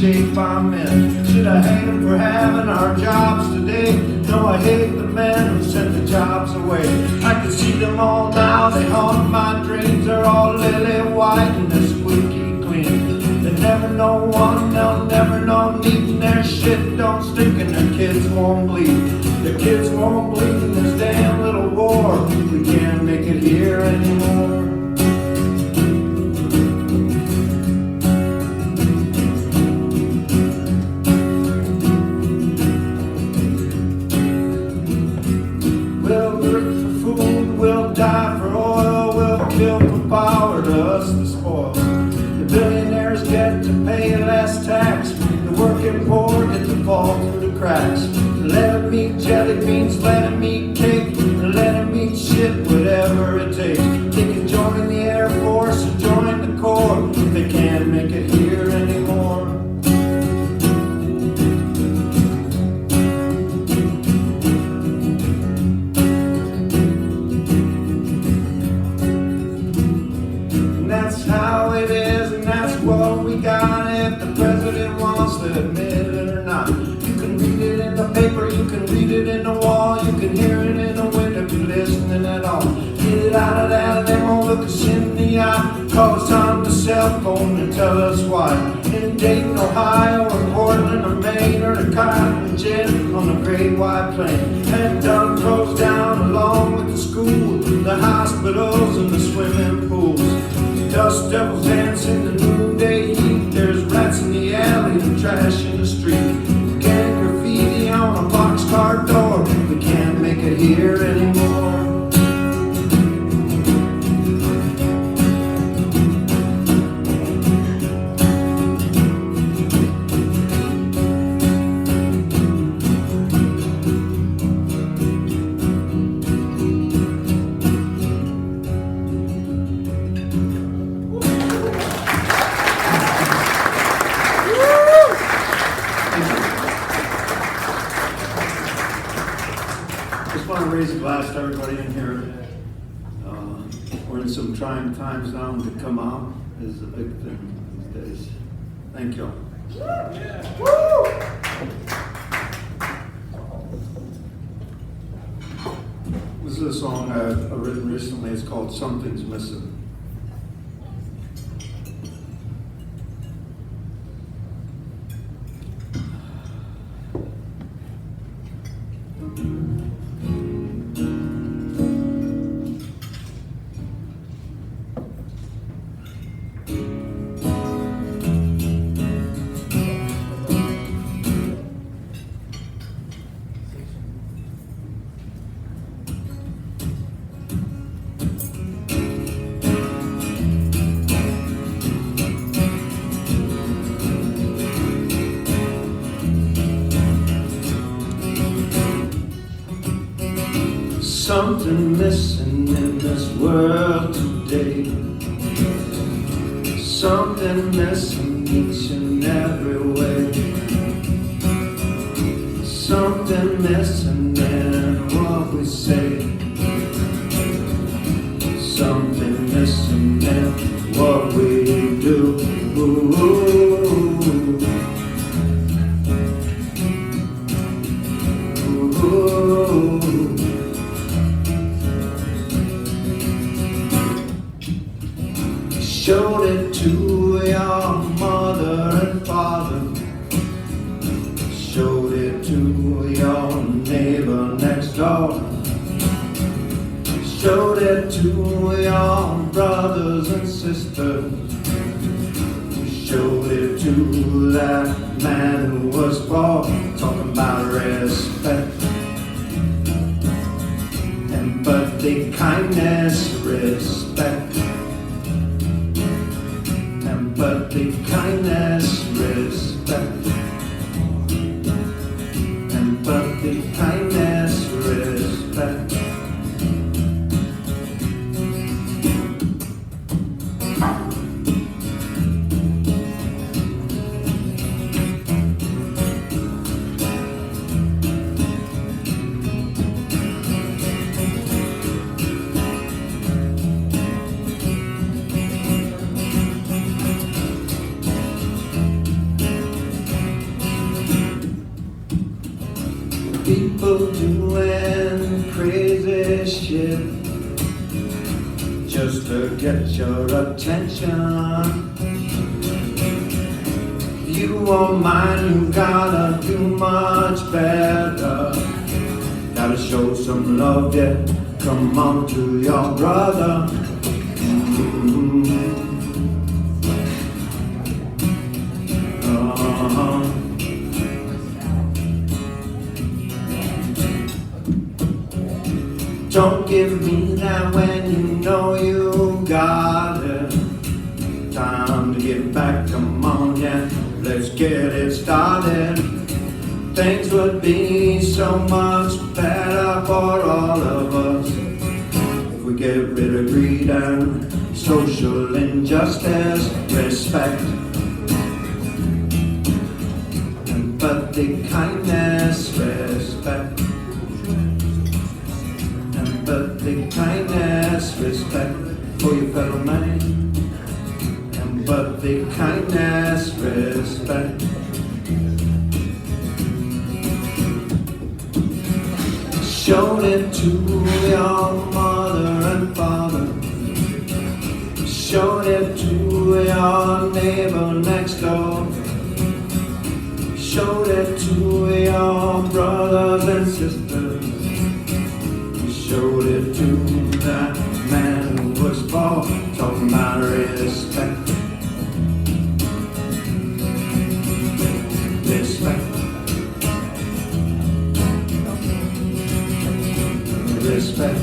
shape I'm in. Should I hate them for having our jobs today? No, I hate the men who sent the jobs away. I can see them all now, they haunt my dreams. They're all lily white and they're squeaky clean. They never know one, they'll never know need, and their shit don't stick and their kids won't bleed. Their kids won't bleed in this damn little war. We can't make it here anymore. We'll work for food, we'll die for oil, we'll kill for power, to us the spoils. The billionaires get to pay less tax, the working poor get to fall through the cracks. Let them eat jelly beans, let them eat cake, let them eat shit, whatever it takes. They can join the Air Force or join the Corps, they can't make it here anymore. That's how it is, and that's what we got. If the president wants to admit it or not, you can read it in the paper, you can read it in the wall, you can hear it in the wind if you're listening at all. Get it out of that, they won't look us in the eye. Call us on the cell phone and tell us why. In Dayton, Ohio, or Portland, or Maine, or the Cotton Jet on the Great White Plain. And done closed down along with the school, the hospitals, and the swimming pools. Dust devils dance in the noonday heat. There's rats in the alley and trash in the street. Gang graffiti on a boxcar door. We can't make it here anymore. Raise a glass to everybody in here. We're in some trying times now, and to come out is a big thing these days. Thank you. Yeah. This is a song I've written recently. It's called Something's Missing. Something missing in this world today. Something missing each and every way. Something missing in what we say. Something missing in what we do. Ooh. Showed it to your mother and father. Showed it to your neighbor next door. Showed it to your brothers and sisters. Showed it to that man who was poor. Talking about respect, empathy, kindness, respect. Empathy, kindness, respect. Empathy, kindness, respect. people doing crazy shit just to get your attention. You want mine, you gotta do much better. Gotta show some love, yeah, come on to your brother. Don't give me that when you know you got it. Time to get back, come on, yeah, let's get it started. Things would be so much better for all of us if we get rid of greed and social injustice. Respect, empathy, kindness, respect. Empathy, kindness, respect for your fellow man. Empathy, kindness, respect. Show it to your mother and father. Show it to your neighbor next door. Show it to your brothers and sisters. Showed it to that man who was born, talking about respect. Respect. Respect.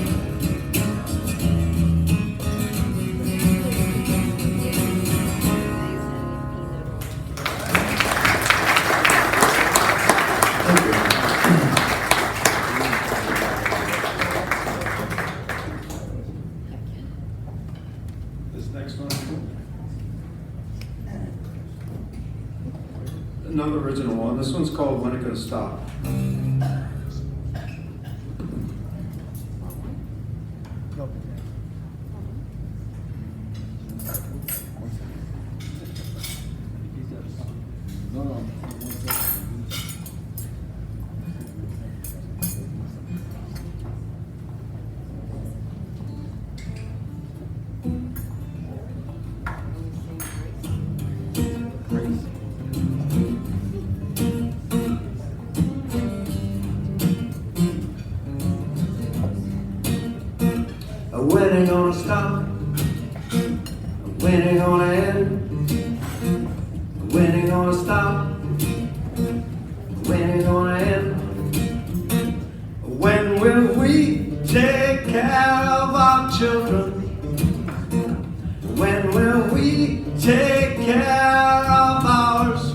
Another original one. This one's called When It Gonna Stop. When it gonna stop? When it gonna end? When it gonna stop? When it gonna end? When will we take care of our children? When will we take care of ours?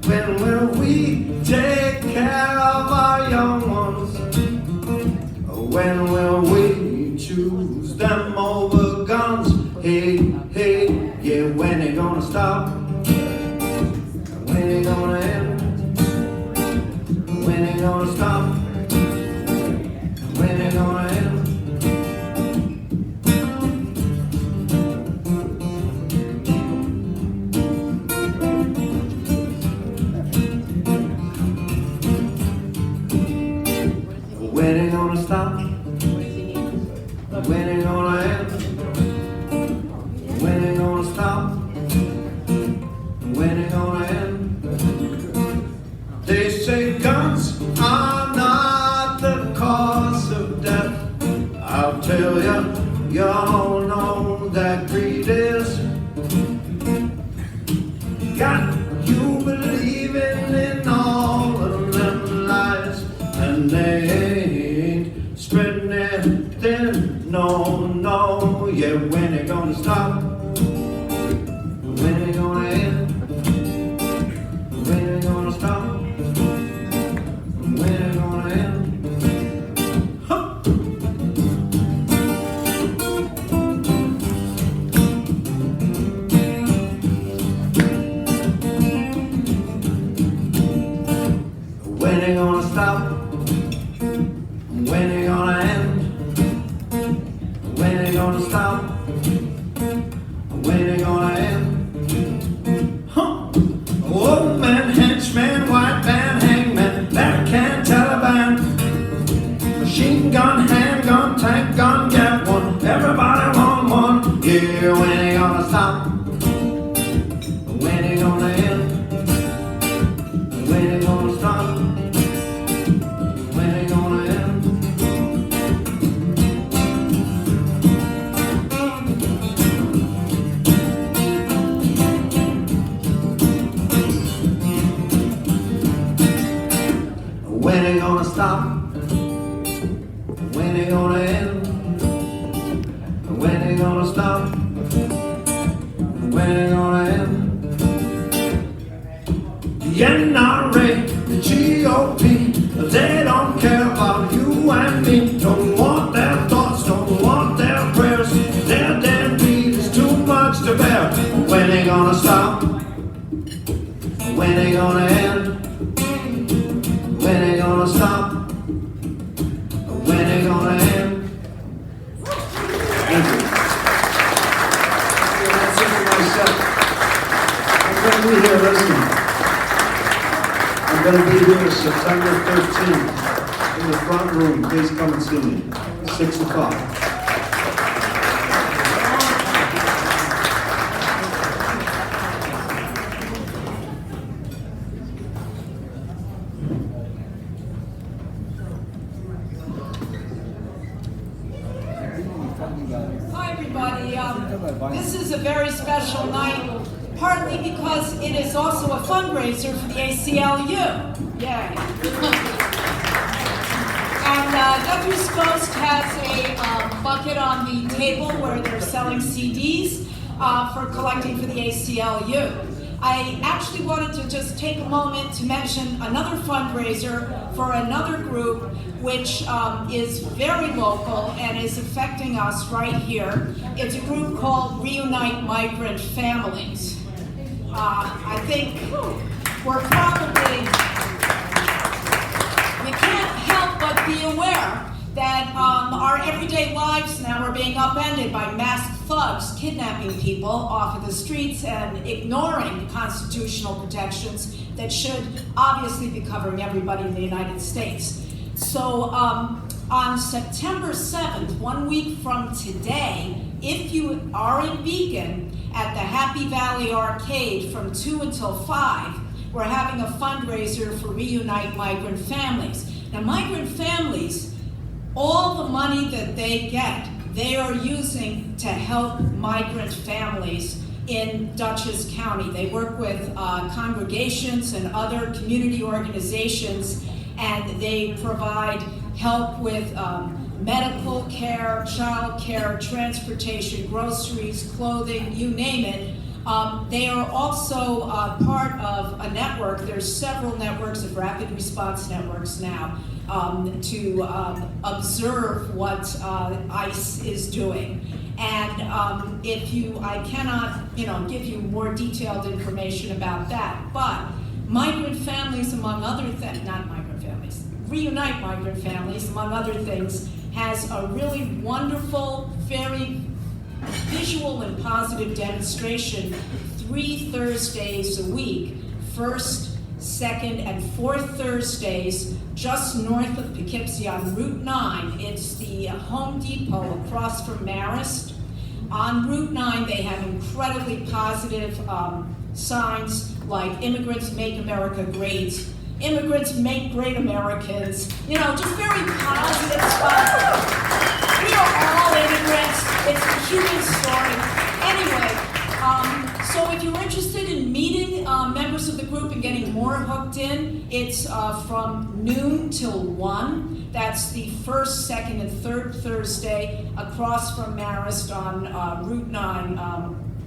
When will we take care of our young ones? When will we choose them over guns? Hey, hey, yeah, when it gonna stop? When it gonna end? When it gonna stop? When it gonna end? When it gonna stop? When it gonna end? When it gonna stop? When it gonna end? They say guns are not the cause of death. I'll tell you, y'all know that greed is. Got you believing in all of them lies, and they ain't spreading it thin. No, no, yeah, when it gonna stop? When it gonna end? When it gonna stop? When it gonna end? Huh. When it gonna stop? When it gonna end? When it gonna stop? When it gonna end? Huh? Old man, henchman, white man, hangman, that can't When they gonna stop? When they gonna end? When they gonna stop? When they gonna end? The NRA, the GOP, they don't care about you and me. Don't want their thoughts, don't want their prayers. Their deadbeat is too much to bear. When they gonna stop? When they gonna end? When they gonna stop? When they gonna end? Thank you. That's it for myself. I'm gonna be here, listen. I'm gonna be here September 13th in the front room. Please come and see me. 6 o'clock. Hi everybody, this is a very special night, partly because it is also a fundraiser for the ACLU. Yay. And Guthrie's Ghost has a bucket on the table where they're selling CDs for collecting for the ACLU. I actually wanted to just take a moment to mention another fundraiser for another group which is very local and is affecting us right here. It's a group called Reunite Migrant Families. I think we're probably, we can't help but be aware that our everyday lives now are being upended by masked thugs kidnapping people off of the streets and ignoring the constitutional protections that should obviously be covering everybody in the United States. So on September 7th, 1 week from today, if you are in Beacon at the Happy Valley Arcade from 2 until 5, we're having a fundraiser for Reunite Migrant Families. Now, migrant families, all the money that they get, they are using to help migrant families in Dutchess County. They work with congregations and other community organizations, and they provide help with medical care, child care, transportation, groceries, clothing, you name it. They are also part of a network. There's several networks of rapid response networks now to observe what ICE is doing. And I cannot, give you more detailed information about that, but migrant families, among other things, not migrant families, Reunite Migrant Families, among other things, has a really wonderful, very visual and positive demonstration 3 Thursdays a week, first, second, and fourth Thursdays, just north of Poughkeepsie on Route 9. It's the Home Depot across from Marist. On Route 9, they have incredibly positive signs like "Immigrants Make America Great," "Immigrants Make Great Americans," just very positive stuff. We are all immigrants. It's a human story. Anyway, so if you're interested in meeting members of the group and getting more hooked in, it's from noon till 1. That's the first, second, and third Thursday across from Marist on Route 9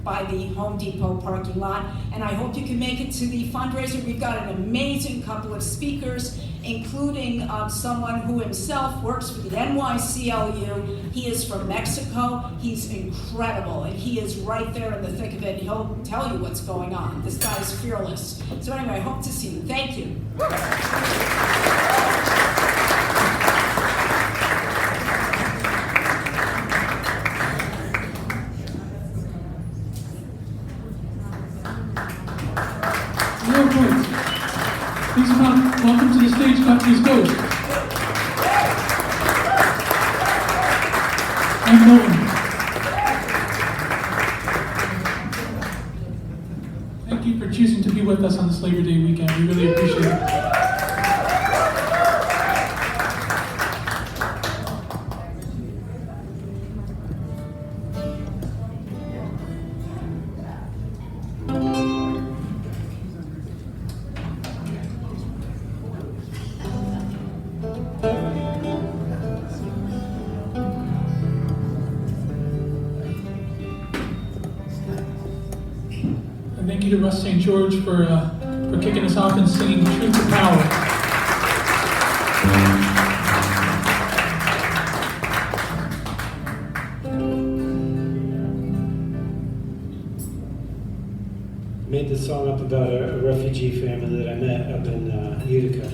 by the Home Depot parking lot. And I hope you can make it to the fundraiser. We've got an amazing couple of speakers, including someone who himself works for the NYCLU. He is from Mexico. He's incredible, and he is right there in the thick of it. He'll tell you what's going on. This guy's fearless. So anyway, I hope to see you. Thank you. Please welcome to the stage Guthries Ghost. And Towne. Thank you for choosing to be with us on this Labor Day weekend. We really appreciate it. you to Russ St. George for kicking us off and singing Truth to Power. Made this song up about a refugee family that I met up in Utica.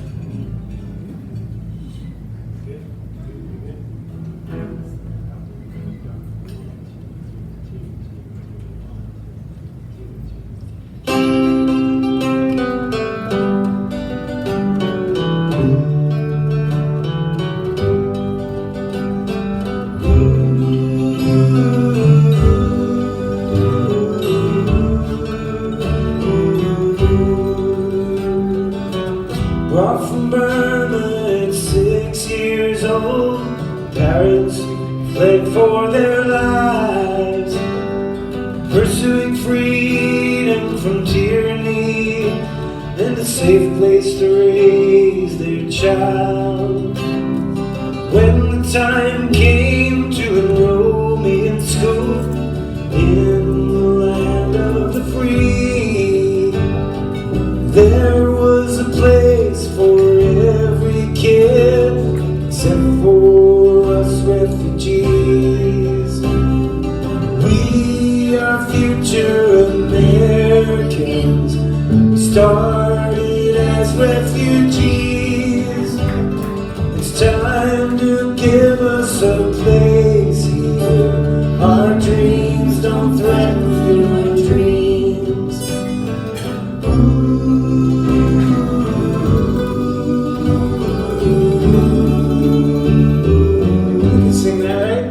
Brought from Burma at 6 years old, parents fled for their lives, pursuing freedom from tyranny and a safe place to raise their child. When the time came to enroll me in school in the land of the free, there was a place for every kid except for us refugees. We are future Americans. We started as refugees. It's time to give us a place here. Our dreams don't threaten your dreams. Sing that, right?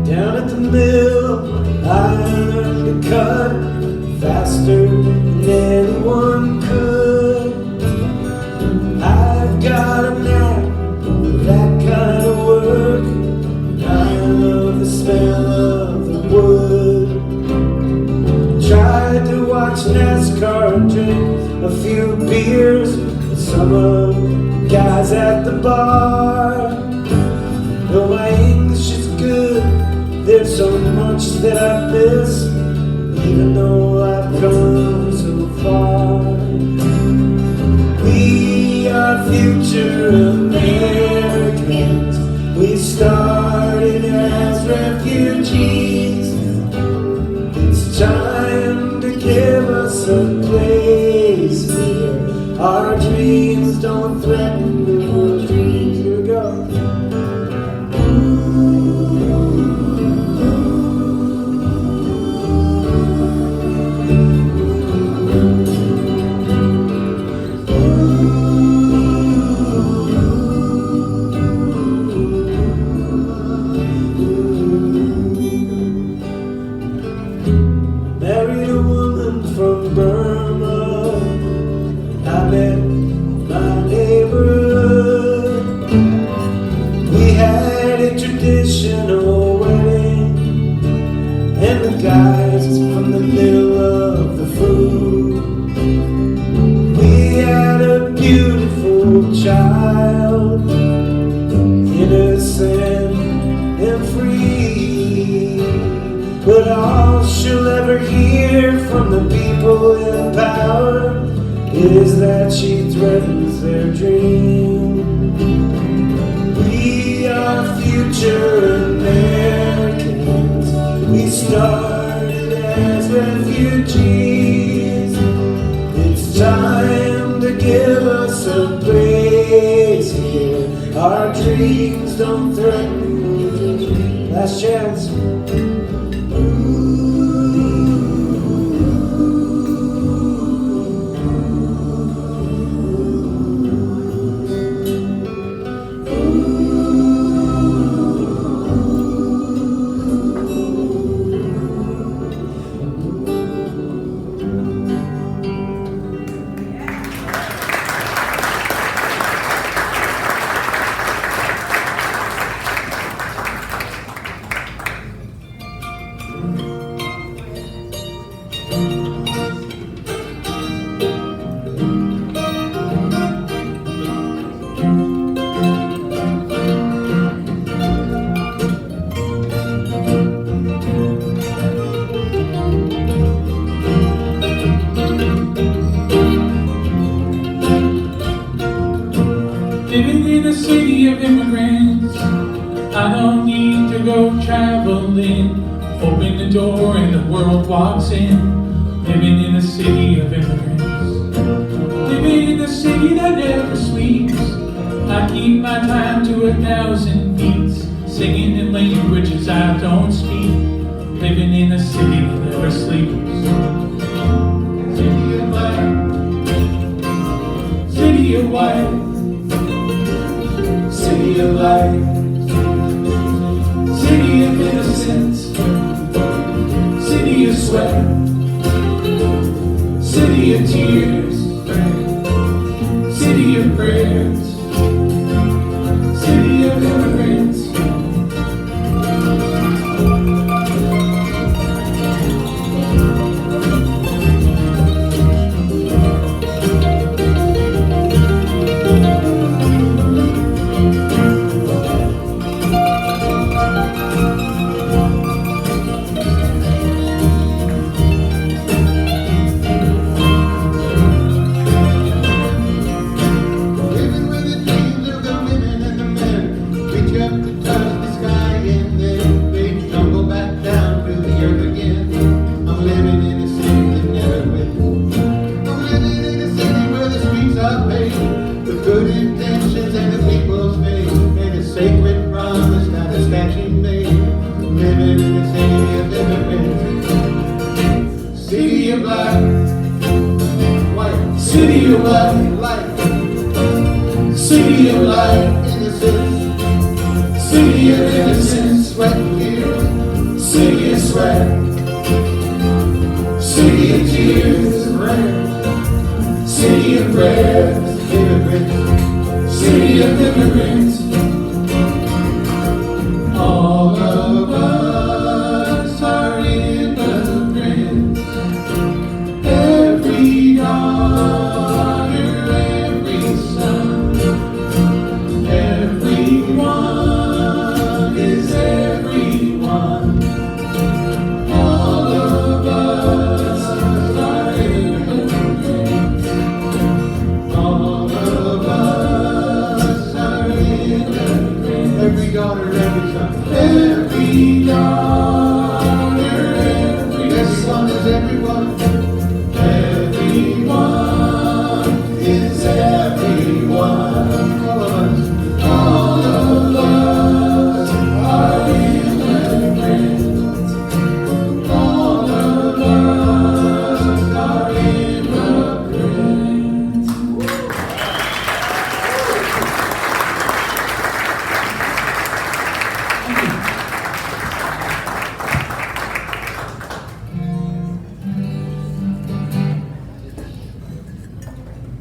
Down at the mill, I learned to cut faster than anyone could. I've got a knack for that kind of work. I love the smell of the wood. Tried to watch NASCAR and drink a few beers with some of the guys at the bar. Though my English is good, there's so much that I miss, even though I've come so far. We are future Americans. We started as refugees. It's time to give us a place here. Our dreams don't threaten your dreams. Here we go. Married a woman from Burma. I met my neighborhood. We had a traditional wedding, and the guys from the middle of the food. We had a beautiful child, innocent and free. But all she'll ever hear from the people in power is that she threatens their dream. We are future Americans. We started as refugees. It's time to give us a place here. Our dreams don't threaten. Last chance. Living in a city of immigrants, I don't need to go traveling. Open the door and the world walks in. Living in a city of immigrants. Living in a city that never sleeps. I keep my time to 1,000 beats. Singing in languages I don't speak. Living in a city that never sleeps. City of light. City of white. City of light. City of innocence. City of sweat. City of tears. City of prayers. City of immigrants. City of black, white, city of light, city of light, innocence, city of innocence, sweat and tears, city of sweat, city of tears and prayers, city of prayers, immigrants, city of immigrants. All of us are immigrants. Every daughter, every son, everyone is everyone. All of us are immigrants. All of us are immigrants. Every daughter, every son. Every daughter, everyone is everyone. Everyone is everyone. All of us are immigrants. All of us are immigrants.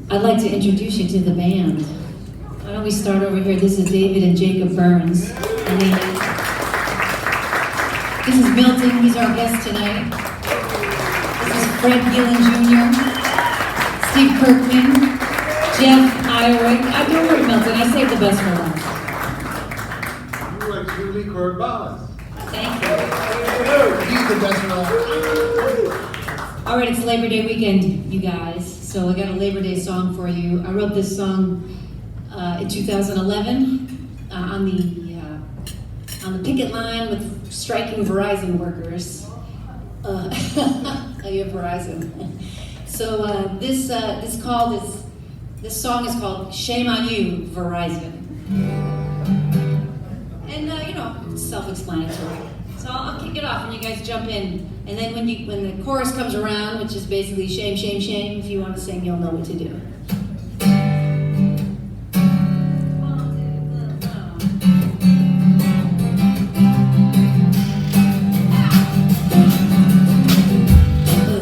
I'd like to introduce you to the band. Why don't we start over here? This is David and Jacob Burns. And this is Milton, he's our guest tonight. This is Fred Gillen Jr., Steve Kirkman, Jeff Irick. Don't worry, Milton, I saved the best for last. You are truly Corvallis. Thank you. He's the best one. All right, it's Labor Day weekend, you guys. So I got a Labor Day song for you. I wrote this song in 2011 on the picket line with striking Verizon workers. Oh, you have Verizon. So this song is called "Shame on You, Verizon," and it's self-explanatory. So I'll kick it off and you guys jump in. And then when the chorus comes around, which is basically shame, shame, shame, if you want to sing, you'll know what to do.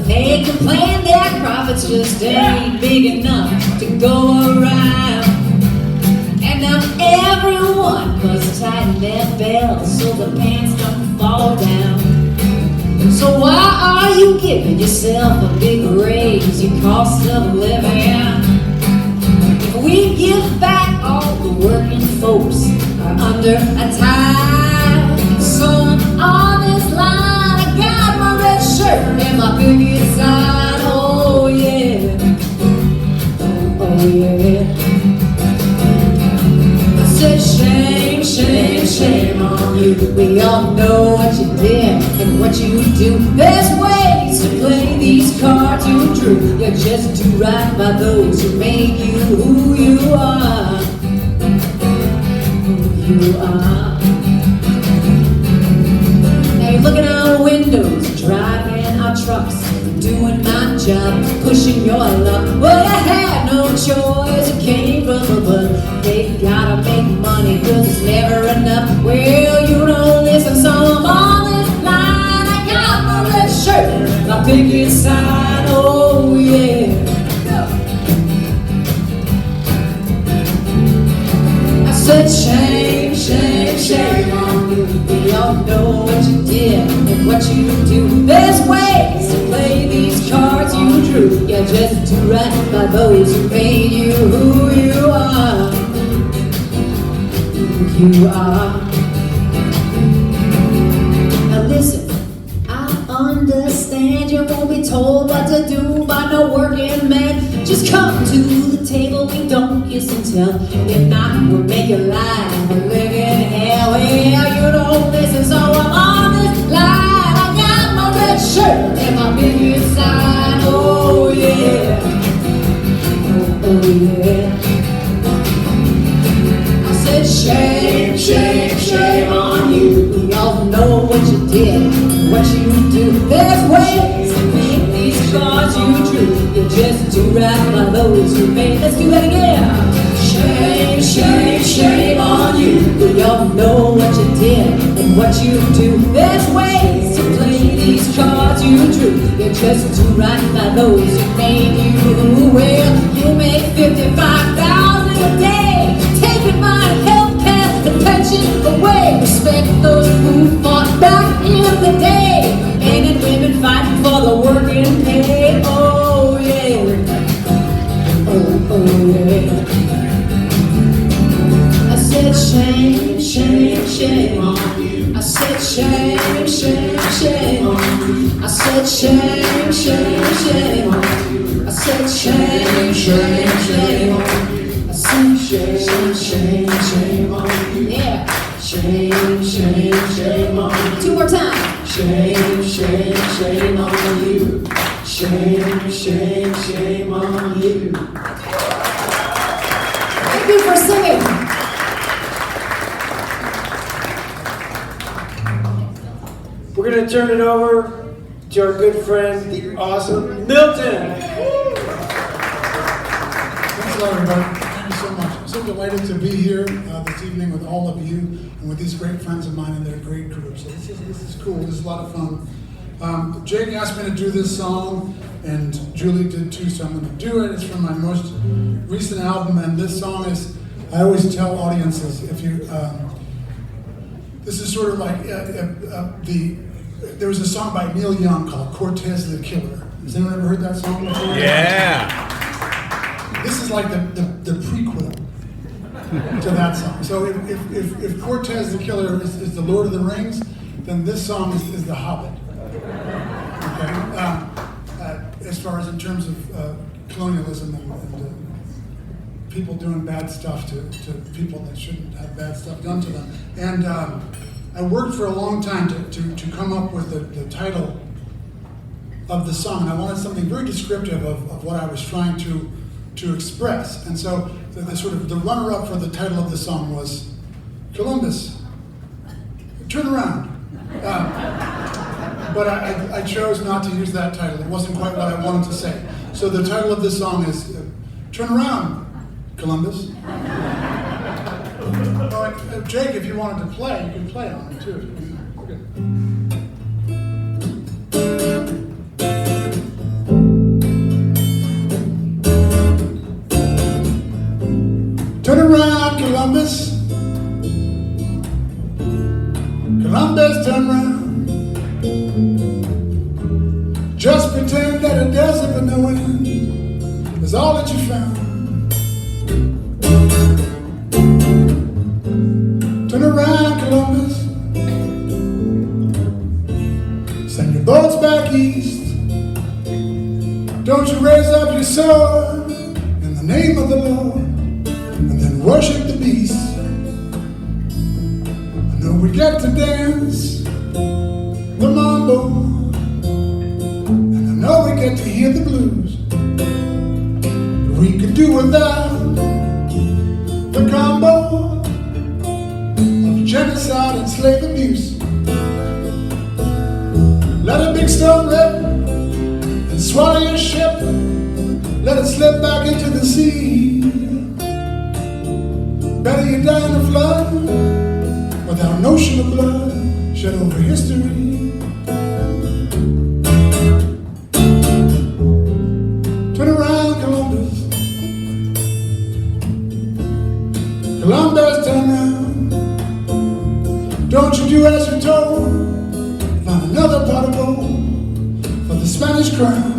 They complain that profits just ain't big enough to go around. And now everyone must tighten their belts so the pants don't fall down. So why are you giving yourself a big raise, your cost of living? If we give back, all the working folks are under attack. So on this line, I got my red shirt and my picket sign. Oh yeah, oh yeah. shame, shame on you. We all know what you did and what you do. There's ways to play these cards you drew. You're just too right by those who made you who you are. Who you are. Now you're looking out windows, driving our trucks, doing my job, pushing your luck. Well, I had no choice, it came from above. They gotta make money, cause it's never enough. Well, you don't listen, so I'm on this line. I got my red shirt, my picket sign, oh yeah. I said shame, shame, shame on you. We all know what you did and what you do. There's ways to play these cards you drew. You're just too right by those who made you who you are. Who you are. Now listen, I understand you won't be told what to do by no working man. Just come to the table, we don't kiss and tell. If not, we'll make your life a living hell. Well, you don't listen, so I'm on this line. I got my red shirt and my big sign, oh yeah. Oh yeah. I said shame, shame, shame on you. We all know what you did, what you do. There's ways to make these cards you drew. You're just too right by those who made. Let's do that again. Shame, shame, shame on you. We all know what you did and what you do. There's ways to play these cards you drew. You're just too right by those who made you. Well, you make $55,000 a day, taking my health care and pension away. Respect those who fought back in the day. Men and women fighting for the working pay. Oh yeah. Oh yeah. I said shame, shame, shame on you. I said shame, shame, shame on you. I said shame, shame, shame on you. I said shame, shame, shame on you. I said shame, shame, shame on you. Yeah. Shame, shame, shame on you. Two more times. Shame, shame, shame on you. Shame, shame, shame on you. Thank you for singing. We're going to turn it over to our good friend, the awesome Milton. Thanks a lot, everybody. Thank you so much. I'm so delighted to be here this evening with all of you and with these great friends of mine and their great groups. So this is cool. This is a lot of fun. Jake asked me to do this song, and Julie did too, so I'm going to do it. It's from my most recent album, and this song is, I always tell audiences, if you, this is sort of like there was a song by Neil Young called Cortez the Killer. Has anyone ever heard that song before? Yeah. This is like the prequel to that song. So if Cortez the Killer is the Lord of the Rings, then this song is the Hobbit. Okay? As far as in terms of colonialism and people doing bad stuff to people that shouldn't have bad stuff done to them. And I worked for a long time to come up with the title of the song. And I wanted something very descriptive of what I was trying to express. And so the sort of the runner-up for the title of the song was Columbus, turn around. But I chose not to use that title. It wasn't quite what I wanted to say. So the title of this song is Turn Around, Columbus. Jake, if you wanted to play, you can play on it too. Okay. Turn around, Columbus. Columbus, turn around. Just pretend that a desert with no wind is all that you found. Turn around, Columbus. Send your boats back east. Don't you raise up your sword in the name of the Lord and then worship the beast. we get to dance the mambo, and I know we get to hear the blues. We could do without the combo of genocide and slave abuse. Let a big stone rip and swallow your ship. Let it slip back into the sea. Better you die in a flood without an ocean of blood shed over history. Turn around, Columbus. Columbus, turn around. Don't you do as you're told. Find another pot of gold for the Spanish crown.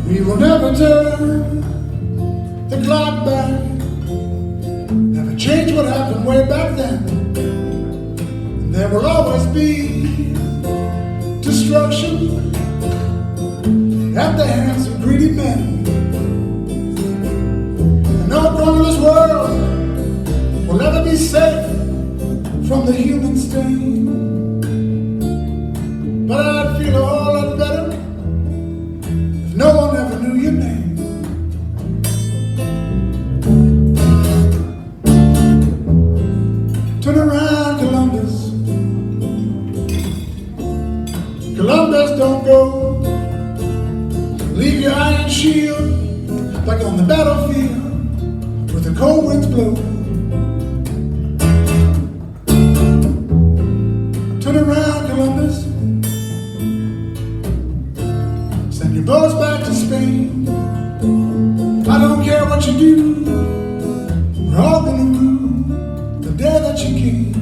We will never turn the clock back, never change what happened way back then. And there will always be destruction at the hands of greedy men. And no corner of this world will ever be safe from the human stain. But I'd feel a whole lot better if no one ever knew your name. Turn around, Columbus. Columbus, don't go. Leave your iron shield like on the battlefield where the cold winds blow. Turn around, Columbus. Send your boats back to Spain. I don't care what you do, we're all gonna rue the day that you came.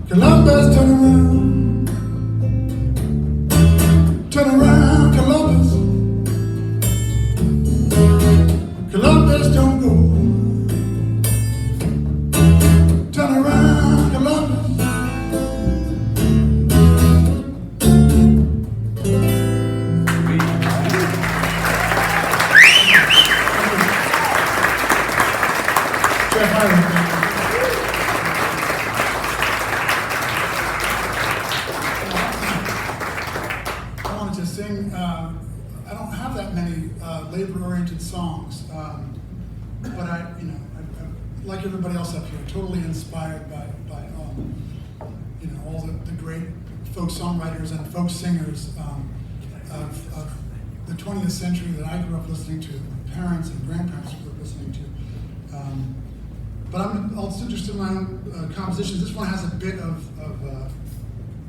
Columbus, turn around. Turn around, Columbus. Columbus, don't go. Turn around, Columbus. I wanted to sing, I don't have that many labor-oriented songs, but I like everybody else up here, totally inspired by all the great folk songwriters and folk singers of the 20th century that I grew up listening to, parents and grandparents grew up listening to. But I'm also interested in my own compositions. This one has a bit of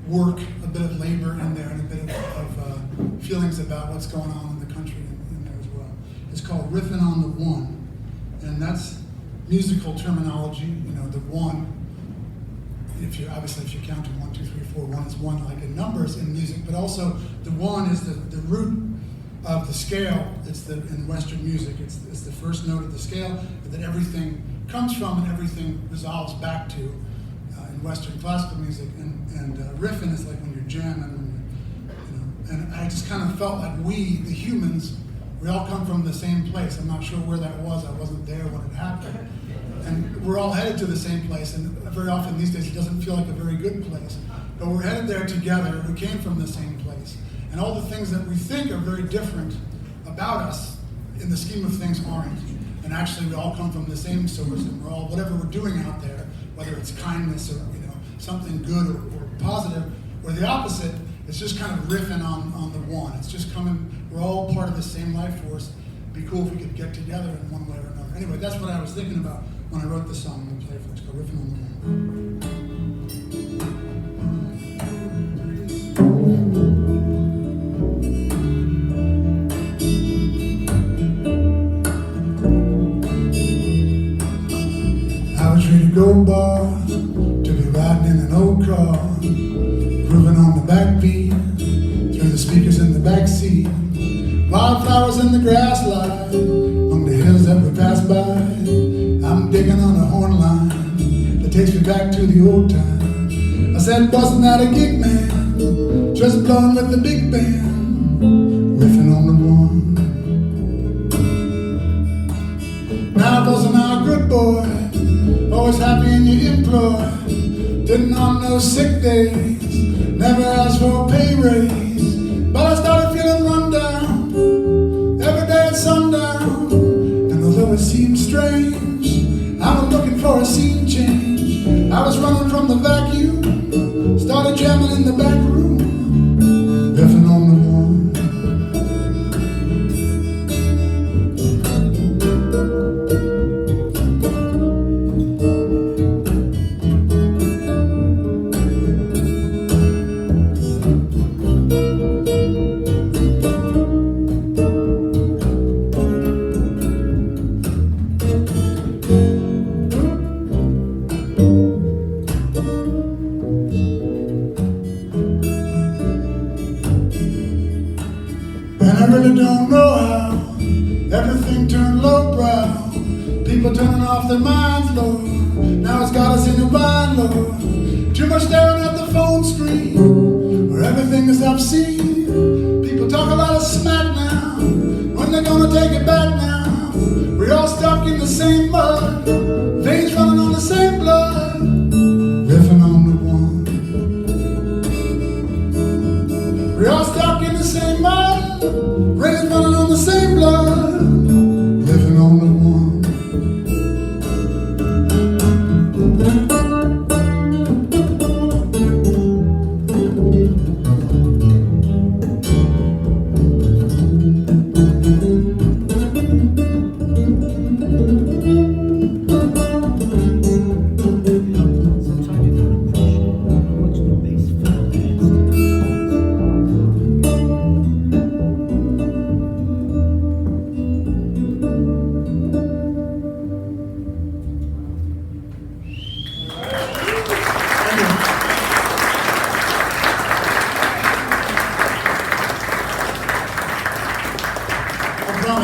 work, a bit of labor in there, and a bit of feelings about what's going on in the country in there as well. It's called Riffin' on the One, and that's musical terminology. The one, if you're counting 1, 2, 3, 4, 1 is one like in numbers in music, but also the one is the root of the scale. It's in Western music, it's the first note of the scale that everything comes from and everything resolves back to in Western classical music. And riffing is like when you're jamming, and I just kind of felt like we, the humans, we all come from the same place. I'm not sure where that was. I wasn't there when it happened. And we're all headed to the same place, and very often these days it doesn't feel like a very good place. But we're headed there together. We came from the same place. And all the things that we think are very different about us, in the scheme of things, aren't. And actually we all come from the same source, and we're all, whatever we're doing out there, whether it's kindness or something good or positive, or the opposite, it's just kind of riffing on the one. It's just coming, we're all part of the same life force. It'd be cool if we could get together in one way or another. Anyway, that's what I was thinking about when I wrote the song and played for it. It's called Riffing on the One. old bar, to be riding in an old car, grooving on the backbeat, through the speakers in the backseat. Wildflowers in the grass lie, among the hills that we pass by. I'm digging on a horn line that takes me back to the old time. I said, wasn't that a gig, man? Just blowing with the big band, riffing on the one. Now wasn't I a good boy, always happy in your employ, didn't want no sick days, never asked for a pay raise, but I started feeling run down every day at sundown. And although it seemed strange, I was looking for a scene change. I was running from the vacuum, started jamming in the back room, riffing on the one. I really don't know how everything turned lowbrow. People turning off their minds, Lord. Now it's got us in a bind, Lord. Too much staring at the phone screen, where everything is obscene. People talk a lot of smack now. When they're gonna take it back now? We're all stuck in the same mud, veins running on the same blood, riffing on the one. We're all stuck in the same mud, rains running on the same blood, living on the one.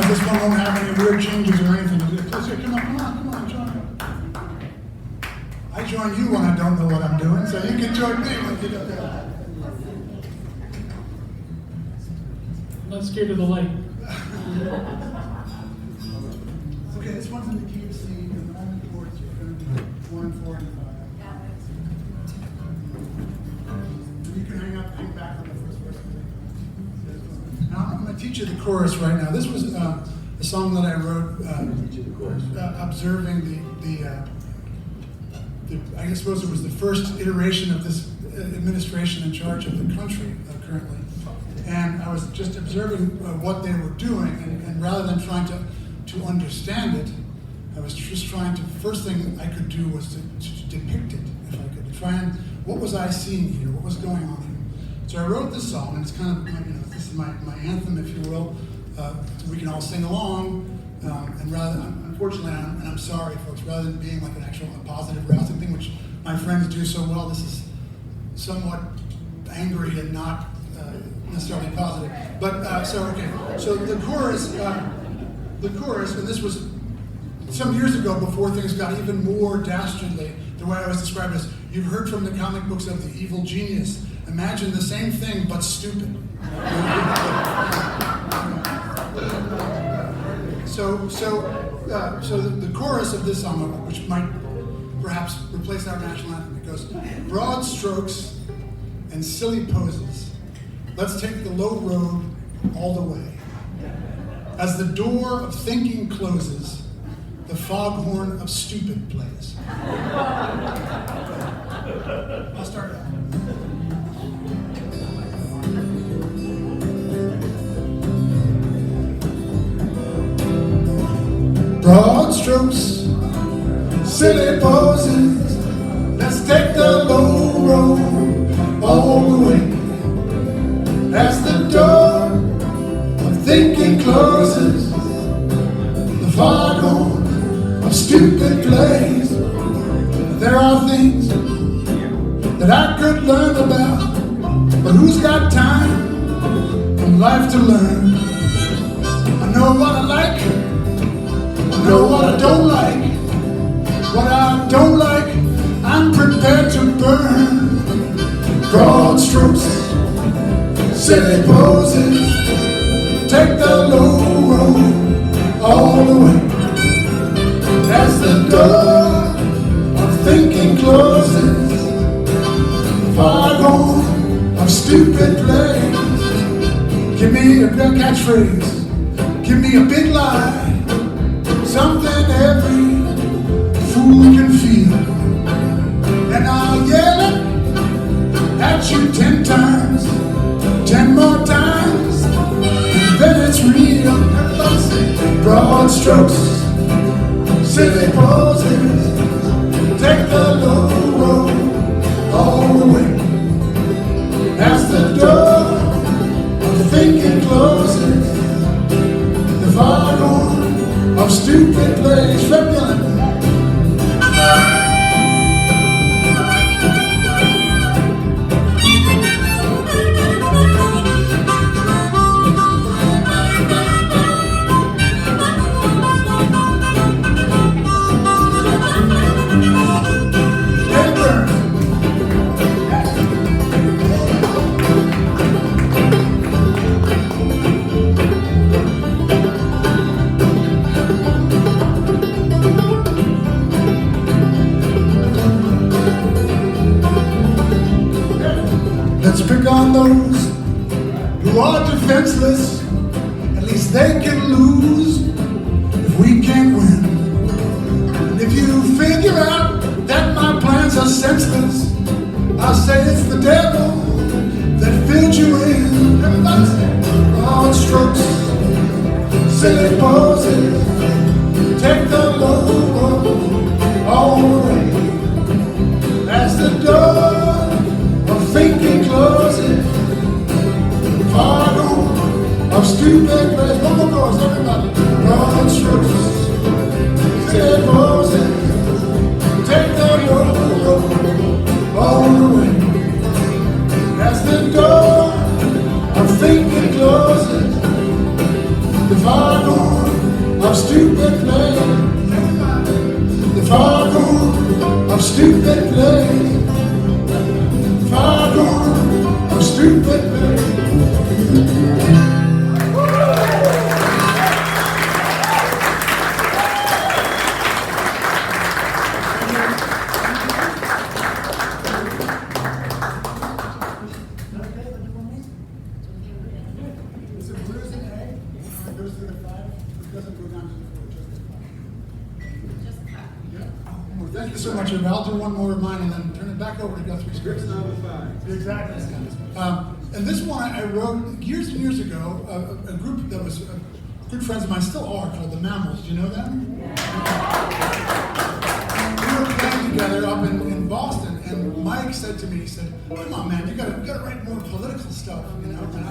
This one won't have any weird changes or anything. Come on, join. I join you when I don't know what I'm doing, so you can join me when you don't know. I'm not scared of the light. Okay, this one's in the key of C, and the only chords are going to be 1, 4, and 5. You can hang back on the first verse. Now I'm going to teach you the chorus right now. This was a song that I wrote observing I suppose it was the first iteration of this administration in charge of the country currently. And I was just observing what they were doing, and rather than trying to understand it, I was just trying to, first thing I could do was to depict it, if I could. Try and, what was I seeing here? What was going on here? So I wrote this song, and it's kind of, this is my anthem, if you will. We can all sing along, and unfortunately, and I'm sorry, folks, rather than being like an actual positive, rousing thing, which my friends do so well, this is somewhat angry and not necessarily positive. But, so the chorus, and this was some years ago before things got even more dastardly. The way I was described as, you've heard from the comic books of the evil genius. Imagine the same thing, but stupid. So the chorus of this song, which might perhaps replace our national anthem, it goes, broad strokes and silly poses. Let's take the low road all the way. As the door of thinking closes, the foghorn of stupid plays. I'll start out. Broad strokes, silly poses, let's take the low road all the way. As the door of thinking closes, the foghorn of stupid plays. There are things that I could learn about, but who's got time in life to learn? I know what I like, I know what I don't like. What I don't like, I'm prepared to burn. Broad strokes, silly poses, take the low road all the way. As the door of thinking closes, far gone of stupid plays. Give me a good catchphrase, give me a big lie, something every fool can feel. And I'll yell it at you 10 times, 10 more times, then it's real. Everybody say, broad strokes, silly poses, take the low road all the way. As the door of thinking closes, the far gone of stupid plays. Febulent. Let's pick on those who are defenseless. At least they can lose if we can't win. And if you figure out that my plans are senseless, I'll say it's the devil that filled you in. Everybody say, broad strokes, silly poses, take the low road all the way. As the door thinking closes, far gone of stupid plays. One more chorus, everybody. Broad strokes, silly poses, take the low road all the way. As the door of thinking closes, the far gone of stupid plays. The far gone of stupid plays. Far gone of stupid plays. Is it blues in A? It goes to the 5? It doesn't go down to the 4, just the 5. Yeah. Well, thank you so much, Irma. I'll do one more of mine and then turn it back over to Guthrie's. Script's number 5. Exactly. And this one I wrote years and years ago. A group that was good friends of mine, still are, called the Mammals. Do you know them? We were playing together up in Boston, and Mike said to me, he said, "Come on, man, you gotta write more political stuff, you know." And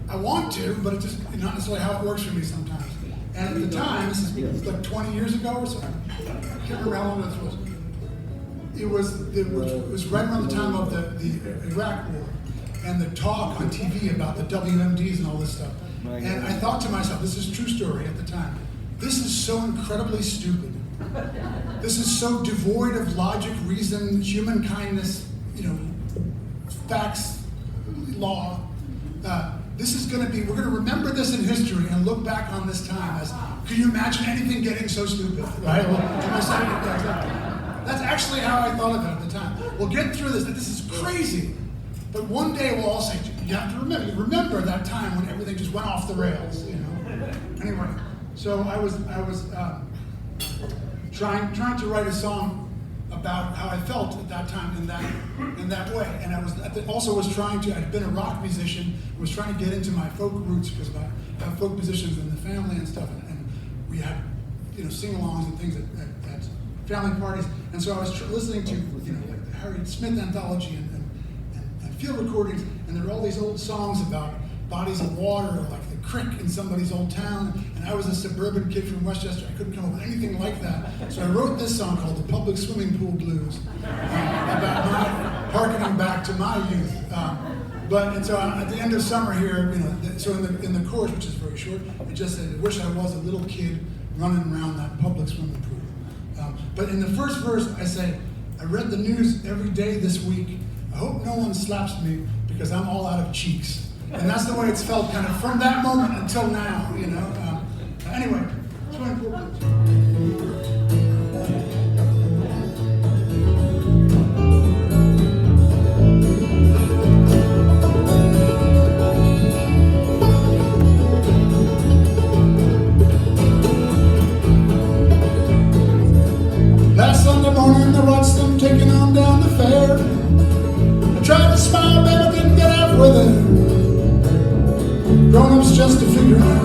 I want to, but it's just not necessarily how it works for me sometimes. And at the time, this is like 20 years ago or so. I can't remember how long this was. It was right around the time of the Iraq War, and the talk on TV about the WMDs and all this stuff. And I thought to myself, this is a true story at the time, this is so incredibly stupid. This is so devoid of logic, reason, human kindness, facts, law. This is going to be, we're going to remember this in history and look back on this time as, can you imagine anything getting so stupid, right? That's actually how I thought of it at the time. We'll get through this, this is crazy. But one day we'll all say, you have to remember that time when everything just went off the rails, Anyway, so I was trying to write a song about how I felt at that time in that way, and I also was trying to. I'd been a rock musician, was trying to get into my folk roots because I have folk musicians in the family and stuff, and we had sing-alongs and things at family parties, and so I was listening to like the Harriet Smith anthology and field recordings, and there were all these old songs about bodies of water, like the creek in somebody's old town. And I was a suburban kid from Westchester. I couldn't come up with anything like that. So I wrote this song called The Public Swimming Pool Blues, about my harkening back to my youth. And so at the end of summer here, so in the chorus, which is very short, it just said, I wish I was a little kid running around that public swimming pool. But in the first verse, I say, I read the news every day this week. I hope no one slaps me because I'm all out of cheeks. And that's the way it's felt kind of from that moment until now, Anyway, swimming pool blues. Last Sunday morning, I watched them taking on down the fair. I tried to smile, but I didn't get halfway there. Grown-ups just to figure out,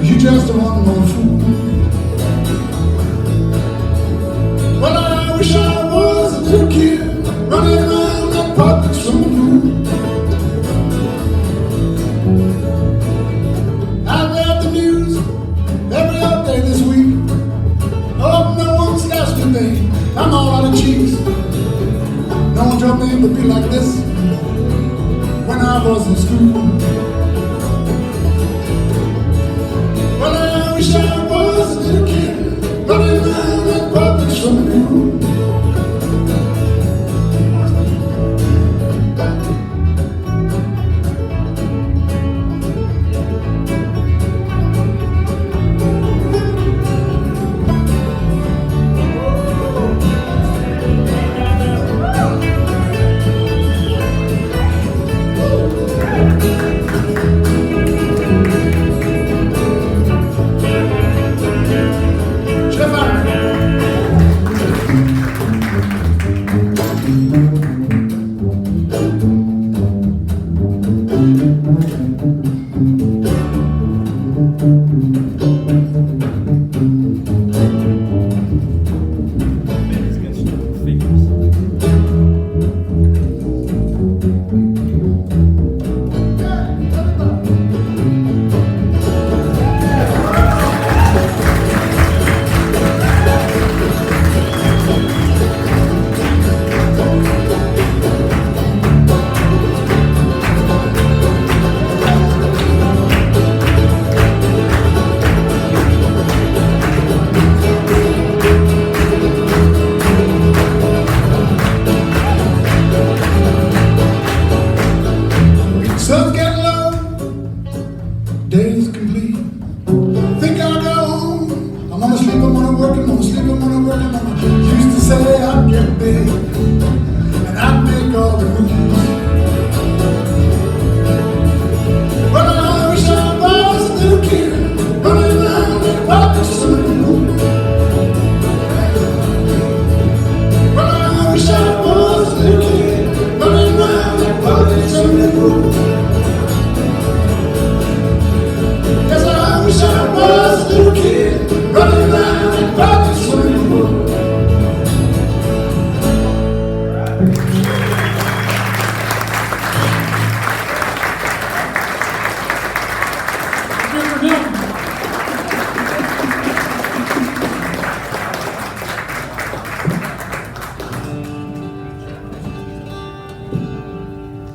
you just one more fool. Well, I wish I was a little kid running around that public swimming pool. I read the news every other day this week. Oh, no one slaps me, babe. I'm all out of cheeks. No one told me it would be like this when I was in school. Well, I wish I was a little kid running around that public swimming pool.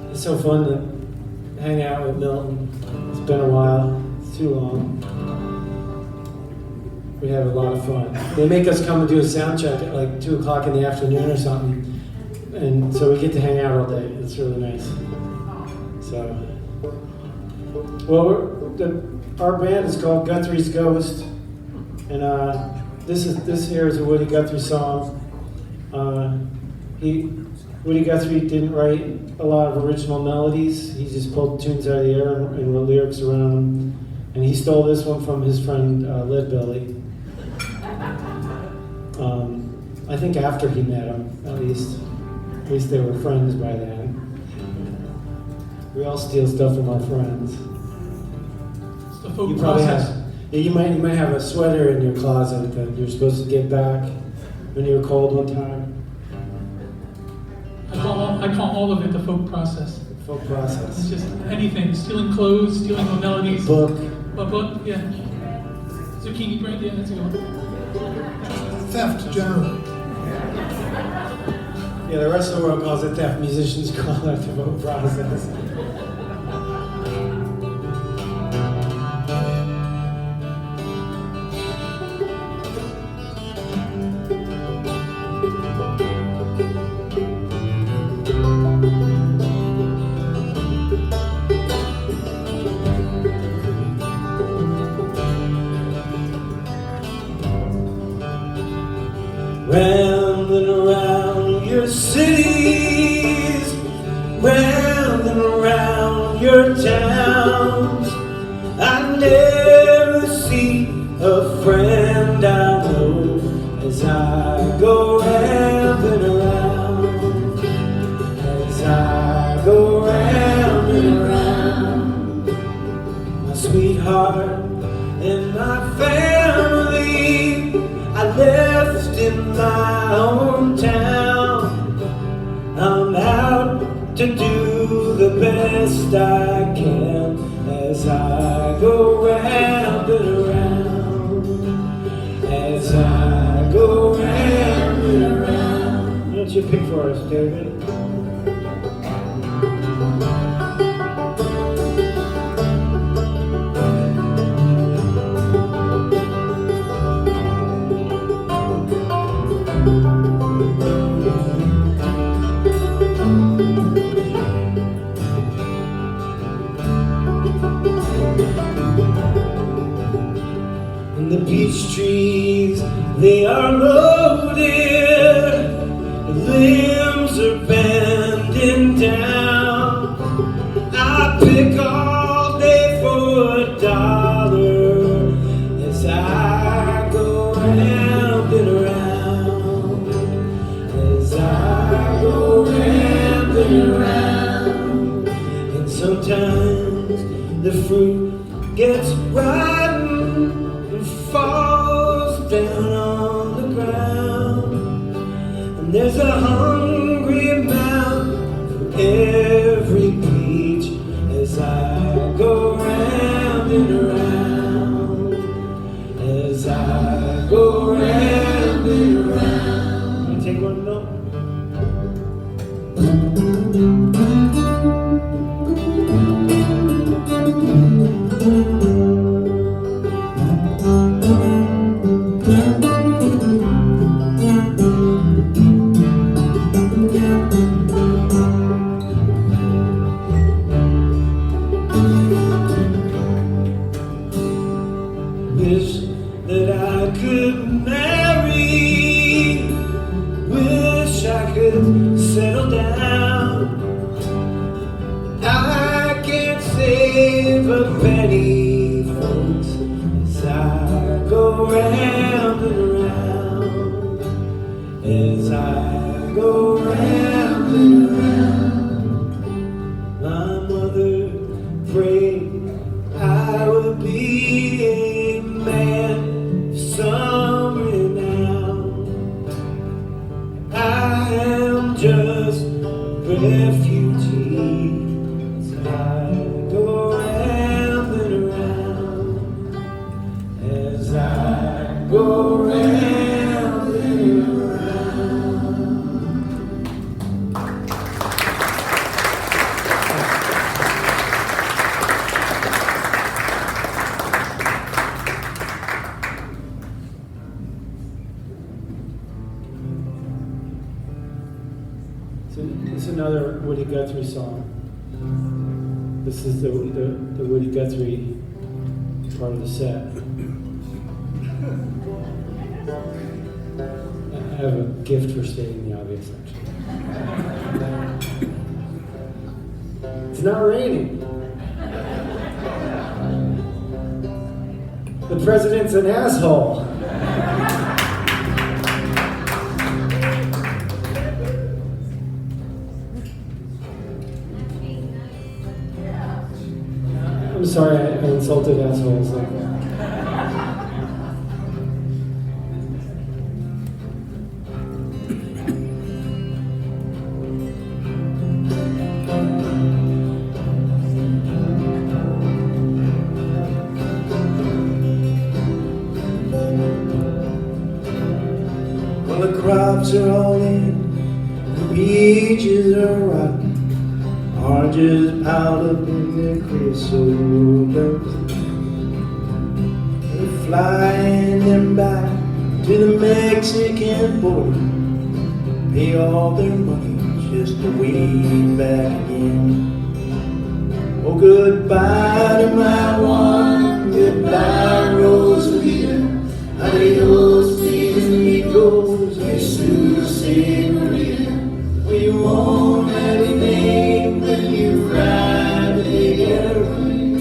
It's so fun to hang out with Milton. It's been a while. It's too long. We have a lot of fun. They make us come and do a sound check at like 2 o'clock in the afternoon or something. And so we get to hang out all day. It's really nice. So, well, our band is called Guthrie's Ghost. And this here is a Woody Guthrie song. Woody Guthrie didn't write a lot of original melodies. He just pulled tunes out of the air and wrote lyrics around them. And he stole this one from his friend Leadbelly. I think after he met him, at least they were friends by then. We all steal stuff from our friends. It's the folk You probably process. have. Yeah, you might have a sweater in your closet that you're supposed to get back when you were cold one time. I call all of it the folk process. full process. It's just anything, stealing clothes, stealing melodies. Book. A book, yeah. Zucchini bread, yeah, that's a good one. Theft, generally. Yeah, the rest of the world calls it theft. Musicians call it the vote process. Rambling around your cities, rambling around your towns, I never see a friend I know as I go rambling around, as I go rambling around. My sweetheart and my family I left in my hometown. I'm out to do the best I can as I go rambling around, as I go rambling around. Why don't you pick for us, David? And the peach trees, they are loaded, the limbs are bending down. I pick all day for $1 as I go rambling around, as I go rambling around. And sometimes the fruit gets rotten and falls down on the ground, and there's a hungry mouth for every peach as I go rambling around, as I go rambling around. You take one note. Wish that I could marry, wish I could settle down. I can't save a penny, folks, as I go rambling around, as I go rambling around. My mother prayed I would be a man of some renown. I am just a refugee as I go rambling around, as I go rambling around. This is another Woody Guthrie song. This is the Woody Guthrie part of the set. I have a gift for stating the obvious, actually. It's not raining. The president's an asshole. I'm sorry I insulted assholes like that. crops are all in, the beaches are rotten, oranges piled up in their creosote dumps. They're flying them back to the Mexican border, pay all their money just to weed back again. Oh, goodbye to my one, goodbye Rosalita, adios mis amigos, Jesus y Maria. We won't have your name when you ride the big airplane.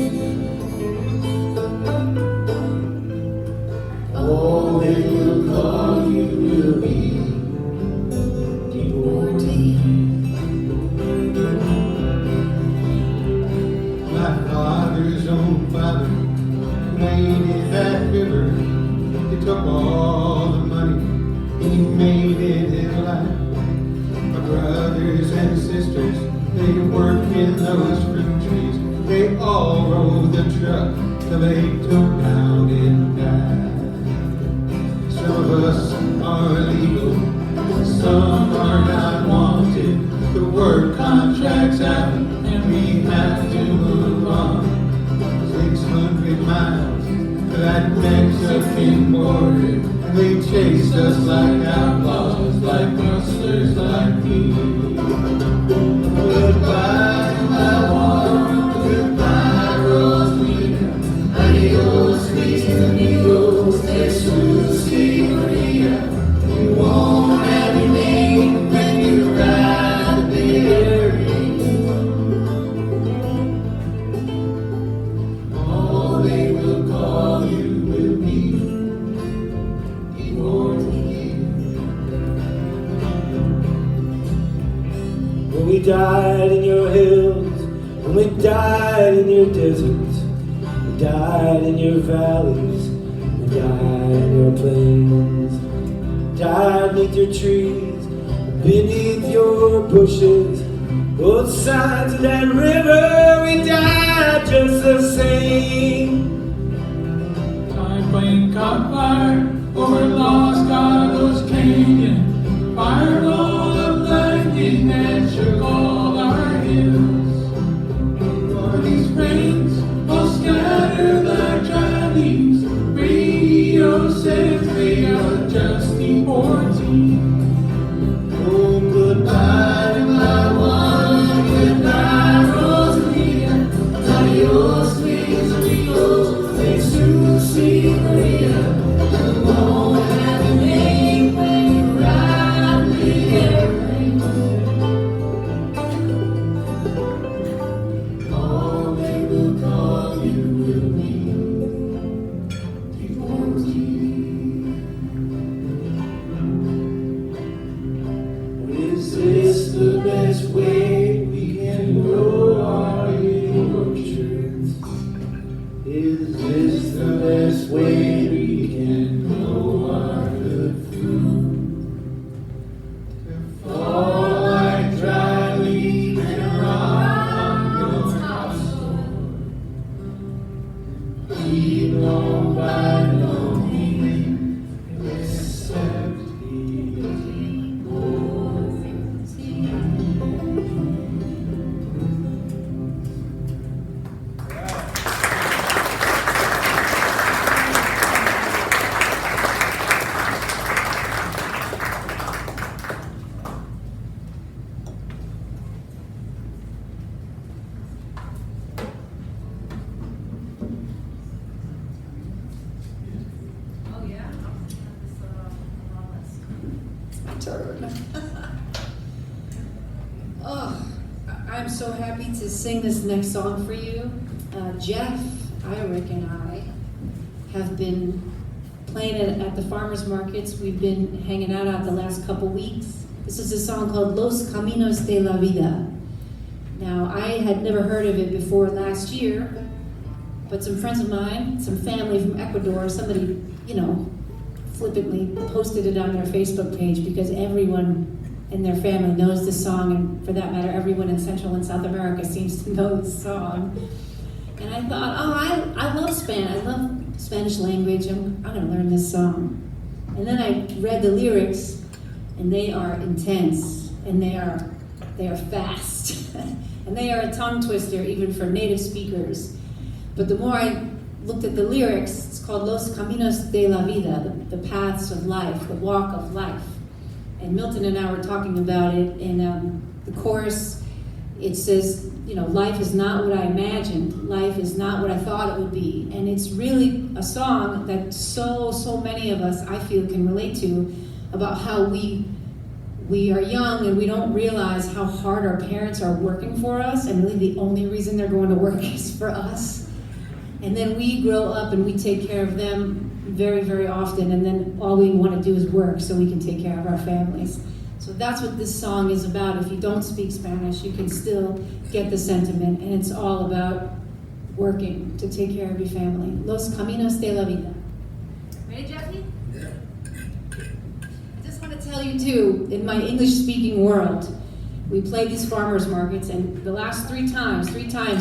All they will call you will be devotee. My father's own father made that river. He took all the money and he made it his life. My brothers and sisters, they worked in those fruit trees. They all rode the truck till they took down and died. Some of us are legal, some are not wanted. The word contract's out and we have to move on. 600 miles to that Mexican border, and they chase us like outlaws, like rustlers, like thieves. Goodbye, my one, goodbye, Rosalita, adios, mis amigos, Jesus y Maria. You won't have your name when you ride the big airplane. All they will call you will be devotee. When we died in your hills, when we died in your deserts, we died in your valleys, we died in your plains, died beneath your trees, beneath your bushes, both sides of that river, we died just the same. Time plane caught fire over Los Gatos Canyon. Fire rolled up lightning that shook all our hills. For these rains will scatter like dry leaves. Radio says they are just deportees. Oh, goodbye to my one, goodbye, Rosalita, adios, mis amigos, Jesus y Maria. You won't have a name when you ride the airplane. All they will call you will be devotee. Is this the best way we can grow our orchards? Is this the best way we can grow our good fruit? To fall like dry leaves around your household, we know by no means except turn. Oh, I'm so happy to sing this next song for you. Jeff, Irick, and I have been playing it at the farmers markets. We've been hanging out the last couple weeks. This is a song called Los Caminos de la Vida. Now, I had never heard of it before last year, but some friends of mine, some family from Ecuador, somebody, flippantly posted it on their Facebook page because everyone in their family knows this song, and for that matter, everyone in Central and South America seems to know this song. And I thought, I love Spanish. I love Spanish language. I'm going to learn this song. And then I read the lyrics, and they are intense, and they are fast, and they are a tongue twister even for native speakers. But the more I looked at the lyrics, it's called Los Caminos de la Vida, the paths of life, the walk of life. And Milton and I were talking about it, and the chorus, it says, life is not what I imagined, life is not what I thought it would be. And it's really a song that so many of us, I feel, can relate to, about how we are young and we don't realize how hard our parents are working for us, and really the only reason they're going to work is for us. And then we grow up and we take care of them very, very often, and then all we want to do is work so we can take care of our families. So that's what this song is about. If you don't speak Spanish, you can still get the sentiment, and it's all about working to take care of your family. Los Caminos de la Vida. Ready, Jeffy? Yeah. I just want to tell you too, in my English-speaking world, we play these farmers markets, and the last three times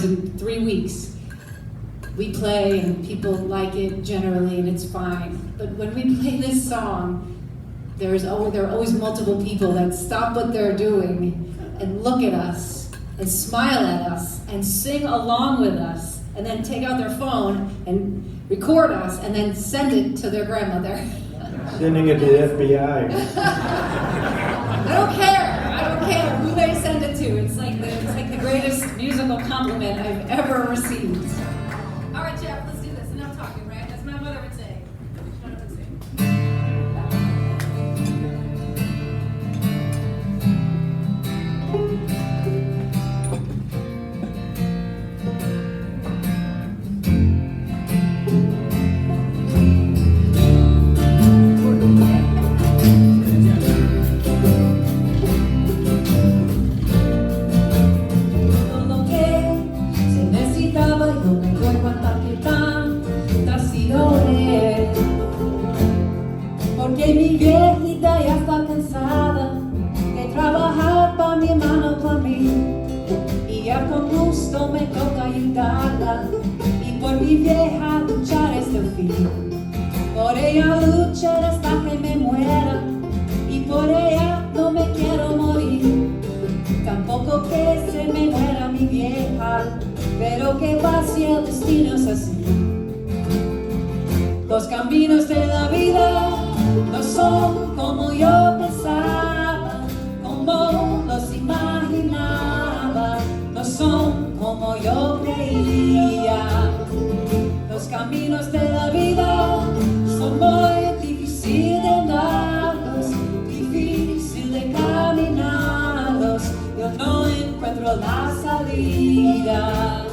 in 3 weeks, we play and people like it generally, and it's fine. But when we play this song, there are always multiple people that stop what they're doing and look at us and smile at us and sing along with us, and then take out their phone and record us and then send it to their grandmother. Sending it to the FBI. I don't care who they send it to. It's like the greatest musical compliment I've ever received. All right, Jeff, let's do this. Enough talking, right? As my mother would say. Shut up and sing. Todo que se necesitaba y lo que fue cuánta que tanta ha sido él. Porque mi viejita ya está cansada de trabajar pa' mi hermano, pa' mí, y ya con gusto me toca ayudarla, y por mi vieja luchar este fin. Por ella lucharé hasta que me muera, y por ella no me quiero morir. Tampoco que se me muera mi vieja, pero que va si el destino es así. Los caminos de la vida no son como yo pensaba, como los imaginaba, no son como yo creía. Los caminos de la vida son muy difíciles de andarlos, difícil de caminarlos. Yo no encuentro la salida.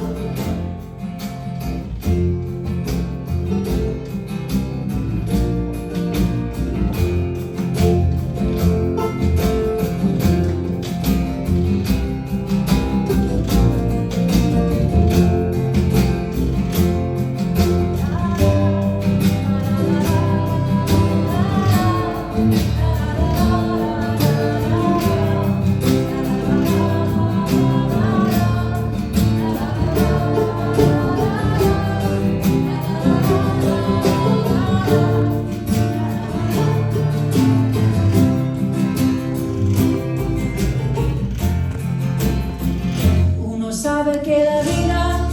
Uno sabe que la vida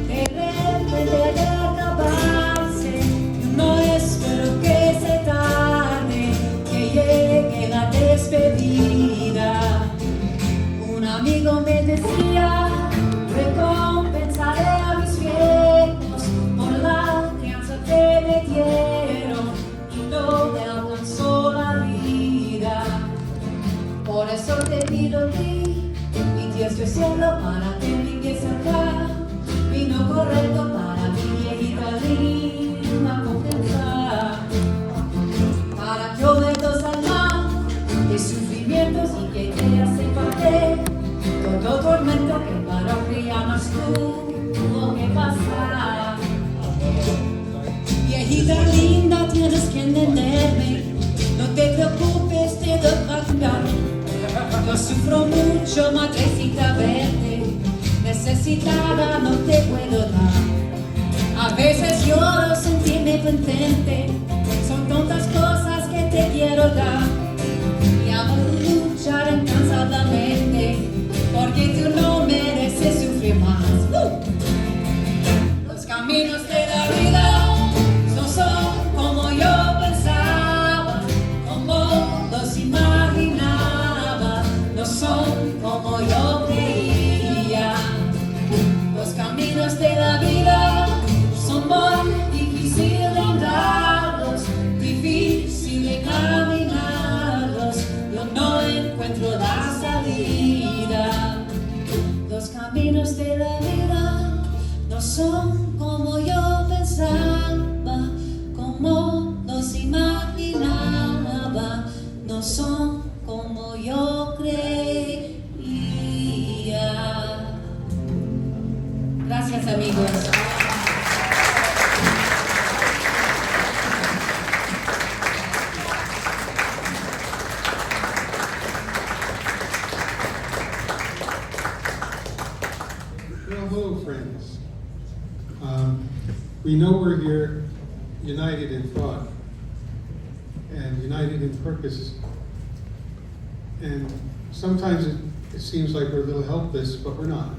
de repente debe acabarse, y uno espero que se tarde, que llegue la despedida. Un amigo me decía, recompensaré a mis viejos por la crianza que me dieron, y no me alcanzó la vida. Por eso te pido a ti, mi Dios del cielo, para que brinques acá, vino correcto para mi viejita linda compensar. Para que obedos al mal de sufrimientos y que te hace parte todo tormento que para criarnos tuvo que pasar. Viejita linda, tienes que entenderme, no te preocupes, te doy para cuidar. Yo sufro mucho, madrecita verde, necesitada no te puedo dar. A veces lloro, sentirme contente, son tantas cosas que te quiero dar. Y a vida son muy difíciles de andarlos, difícil de caminarlos. Yo no encuentro la salida. Los caminos de la vida no son como yo pensaba, como los imaginaba, no son como yo creía. Gracias, amigos. Well, hello, friends. We know we're here united in thought and united in purpose. And sometimes it seems like we're a little helpless, but we're not.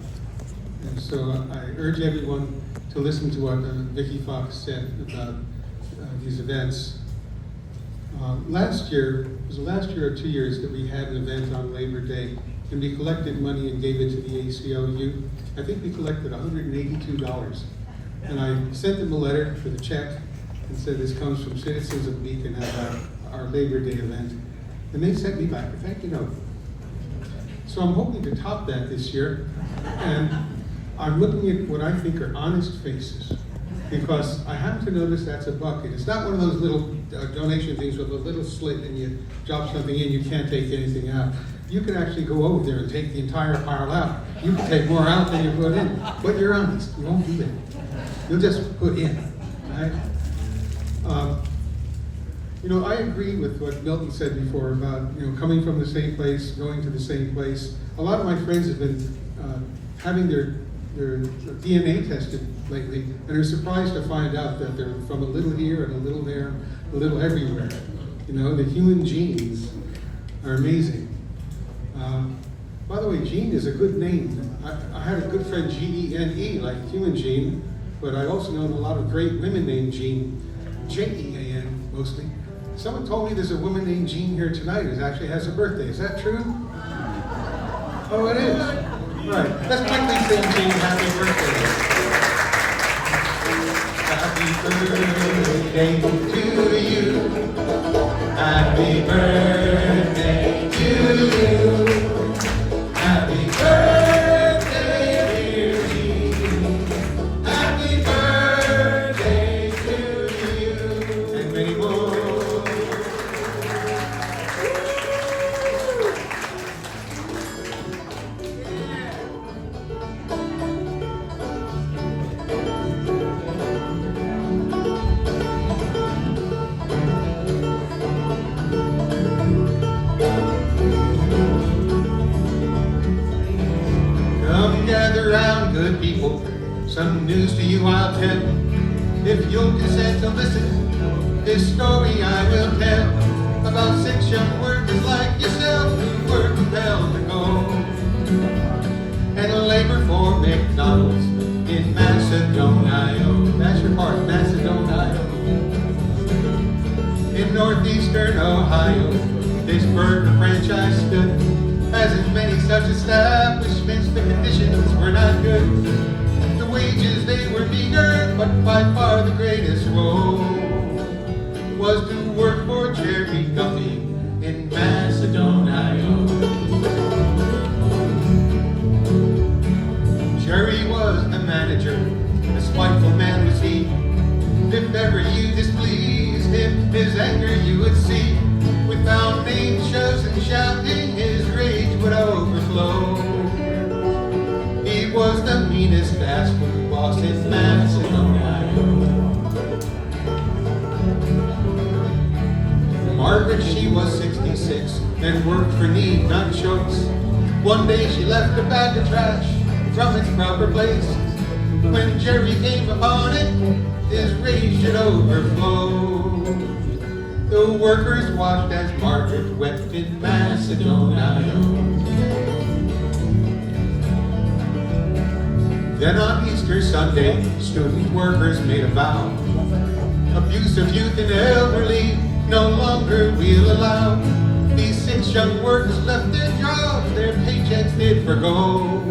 And so I urge everyone to listen to what Vicki Fox said about these events. Last year, it was the last year or 2 years that we had an event on Labor Day, and we collected money and gave it to the ACLU. I think we collected $182. And I sent them a letter for the check and said, this comes from citizens of Beacon at our Labor Day event. And they sent me back a thank you note. So I'm hoping to top that this year. And I'm looking at what I think are honest faces, because I happen to notice that's a bucket. It's not one of those little donation things with a little slit and you drop something in, you can't take anything out. You can actually go over there and take the entire pile out. You can take more out than you put in, but you're honest. You won't do that. You'll just put in, right? You know, I agree with what Milton said before about, you know, coming from the same place, going to the same place. A lot of my friends have been having their DNA tested lately, and are surprised to find out that they're from a little here and a little there, a little everywhere. You know, the human genes are amazing. By the way, Gene is a good name. I had a good friend, Gene, like human Gene, but I also know a lot of great women named Jean, Jean mostly. Someone told me there's a woman named Jean here tonight who actually has a birthday. Is that true? Oh, it is. Right. Let's quickly sing Jean happy birthday. Happy birthday to you. Happy birthday to you. Happy birthday, dear Jean. Happy birthday to you. And many more. Gather round, good people, some news to you I'll tell. If you'll consent to listen, this story I will tell about 6 young workers like yourself who were compelled to go and labor for McDonald's in Macedonia. That's your part, Macedonia. In northeastern Ohio, this burger franchise stood. As in many such establishments, the conditions were not good. The wages, they were meager, but by far the greatest woe was to work for Jerry Guthrie in Macedonia. Jerry was the manager, a spiteful man was he. If ever you displeased him, his anger you would see. With foul names, shoves, and shouting, his rage would overflow. He was the meanest fast food boss in Macedonia. Margaret, she was 66 and worked for need, not choice. One day she left a bag of trash from its proper place. When Jerry came upon it, his rage should overflow. The workers watched as Margaret wept in Macedonia. Then on Easter Sunday, student workers made a vow. Abuse of youth and elderly no longer we'll allow. These 6 young workers left their jobs, their paychecks did forgo,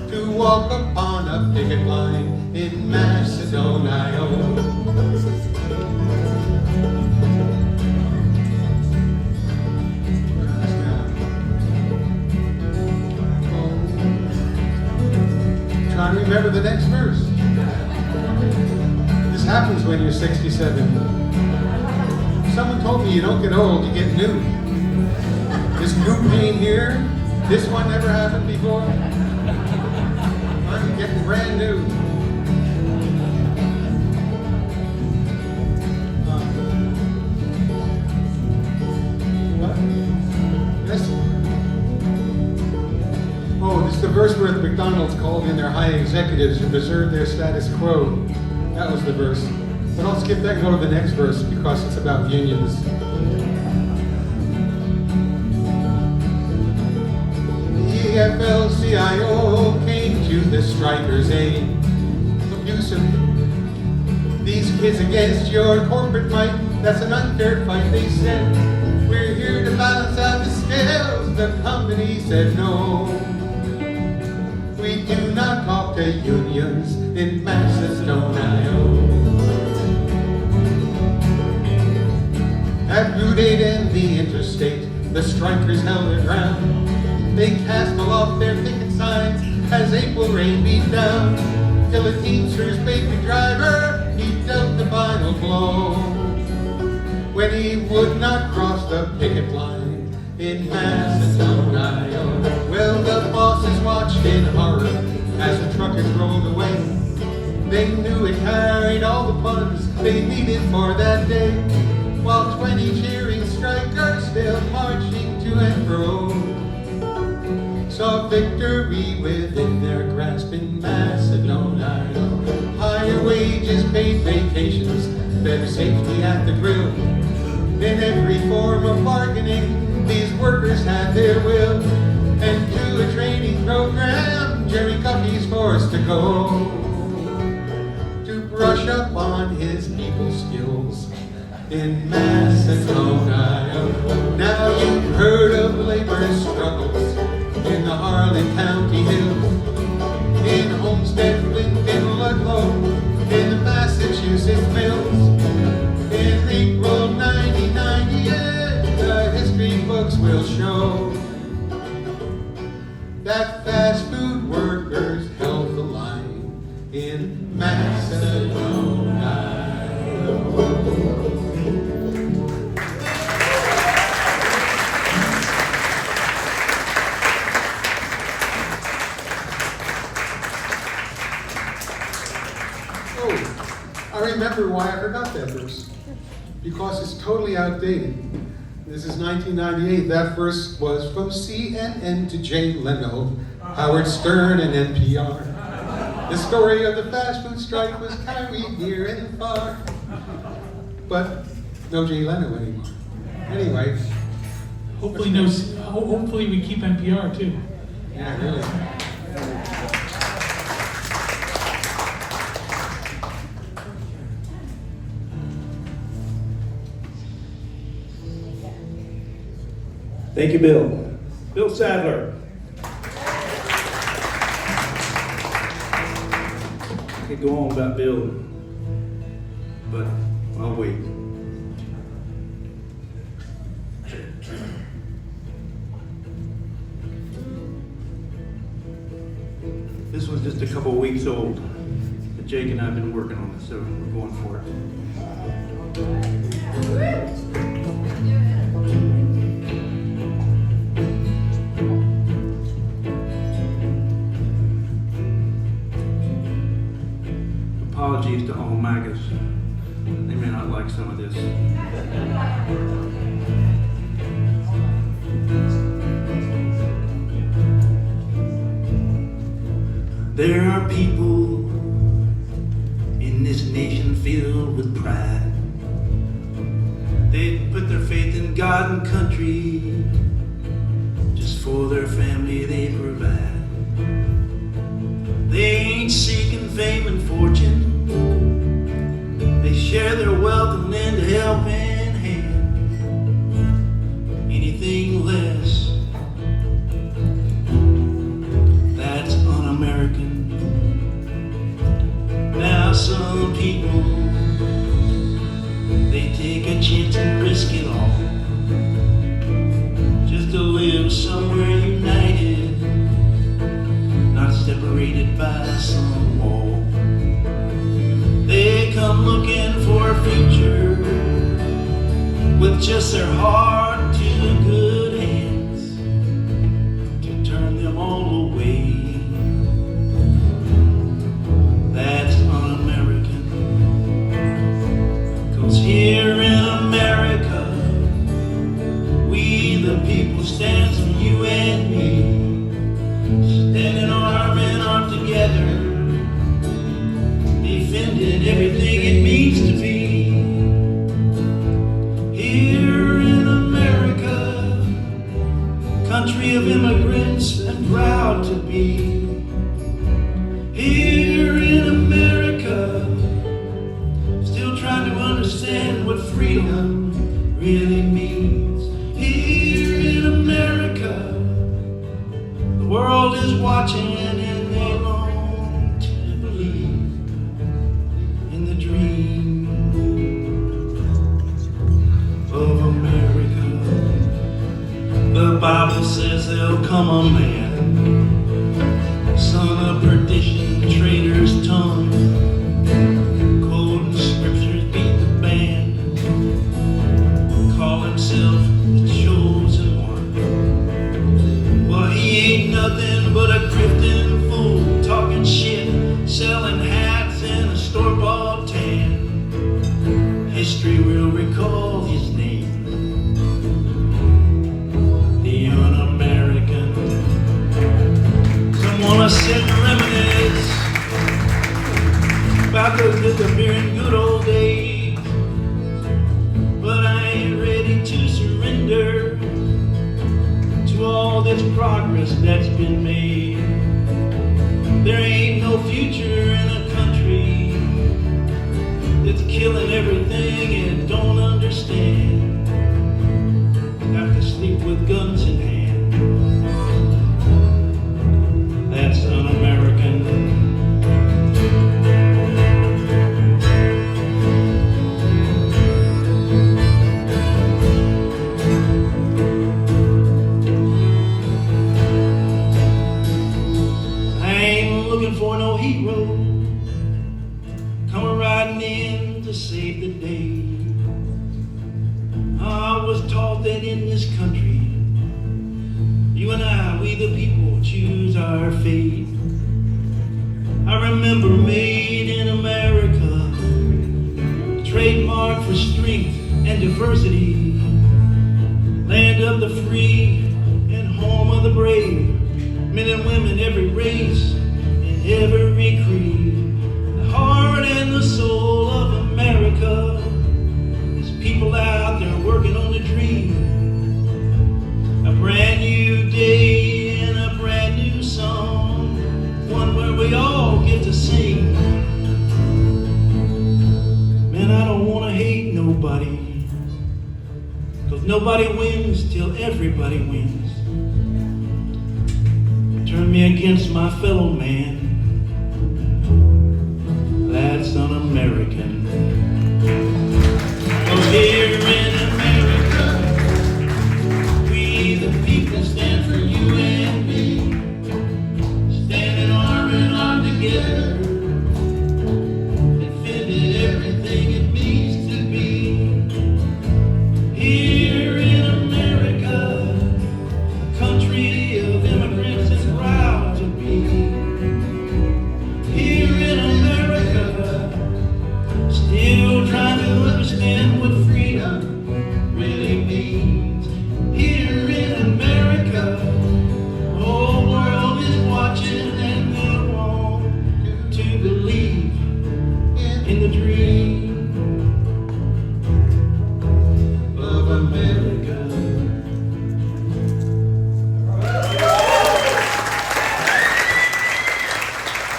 to walk upon a picket line in Macedonia. Trying to remember the next verse. This happens when you're 67. Someone told me you don't get old, you get new. This new pain here, this one never happened before. I'm getting brand new. What? Yes. Oh, this is the verse where the McDonald's called in their high executives to preserve their status quo. That was the verse. But I'll skip that and go to the next verse because it's about unions. The AFL-CIO came to the strikers' aid. Abusive. These kids against your corporate might, that's an unfair fight, they said. We're here to balance out the scales. The company said no. We do not talk to unions in Macedonia. At Route 8 and the interstate, the strikers held their ground. They cast aloft their picket signs as April rain beat down. Till a Teamster's baby driver, he dealt the final blow. When he would not cross the picket line in Macedonia. Well, the bosses watched in horror as the truckers rolled away. They knew it carried all the funds they needed for that day. While 20 cheering strikers still marching to and fro saw victory within their grasp in Macedonia. Higher wages, paid vacations, better safety at the grill. In every form of bargaining, these workers had their will. And to a training program, Jerry Guthrie's forced to go to brush up on his people's skills in Macedonia. Now you've heard of labor's struggles in the Harlan County Hills, in Homestead, Flint, in Ludlow, in the Massachusetts mills. In April 1998, the history books will show that fast food workers held the line in Macedonia. I remember why I forgot that verse. Because it's totally outdated. This is 1998. That verse was from CNN to Jay Leno, Howard Stern, and NPR. The story of the fast food strike was carried near and far. But no Jay Leno anymore. Anyway. Hopefully we keep NPR too. Yeah, really. Thank you, Bill. Bill Sadler. I could go on about Bill, but I'll wait. This one's just a couple weeks old, but Jake and I have been working on this, so we're going for it. Apologies to all MAGAs. They may not like some of this. There are people in this nation filled with pride. They put their faith in God and country. Just for their family they provide. They ain't seeking fame and fortune. They share their wealth and lend a helping hand. Anything less, that's un-American some people, they take a chance and risk it all, just to live somewhere united, not separated by some wall. They come looking for a future with just their heart to good hands to turn them all away. That's un-American, 'cause here in America, we the people stand for you and me, standing arm in arm together, defending everything it means to be. Here in America, country of immigrants and proud to be. Here in America, still trying to understand what freedom really means. Here in America, the world is watching and they long to believe in the dream of America. The Bible says there'll come a man, son of perdition, traitor's tongue, quoting scriptures, beat the band, call himself the chosen one. Well, he ain't nothing but a grifting fool, talking shit, selling hats in a store-bought tan. History will recall his name, the un-American. Some wanna sit and reminisce about the beer and good old days, but I ain't ready to surrender to all this progress that's been made. There ain't no future in a country that's killing everything and don't understand. Have to sleep with guns in hand. That's un-American. I ain't looking for no hero coming riding in to save the day. I was taught that in this country, you and I, we the people, choose our fate. I remember made in America, trademark for strength and diversity, land of the free and home of the brave, men and women, every race and every creed. The heart and the soul of America is people out there working on a dream. A brand new day and a brand new song, one where we all get to sing. Man, I don't want to hate nobody, 'cause nobody wins till everybody wins. Turn me against my fellow man, that's un-American. Oh, here in America, we the people stand for you and me, standing arm in arm together, defending everything it means to be. Here in America, country of immigrants and proud to be. Here in America, still trying to understand what freedom really means. Here in America, the whole world is watching and they want to believe in the dream of America.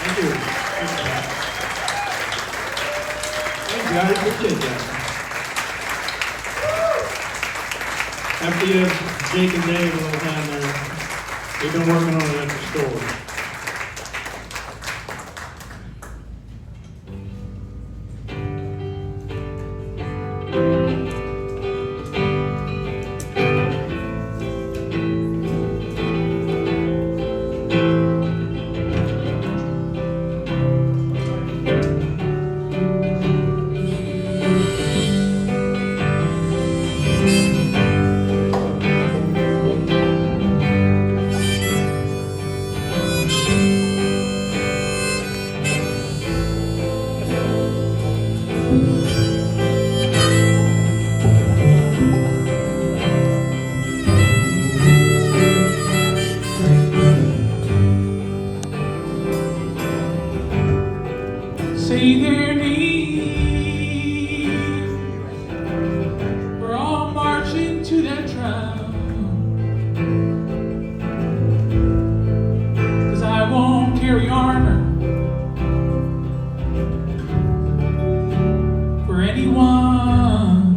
Thank you. Thank you. I appreciate that. After you have Jake and Dave a little time there, we've been working on it at the store. Say their names. We're all marching to that drum. 'Cause I won't carry armor for anyone.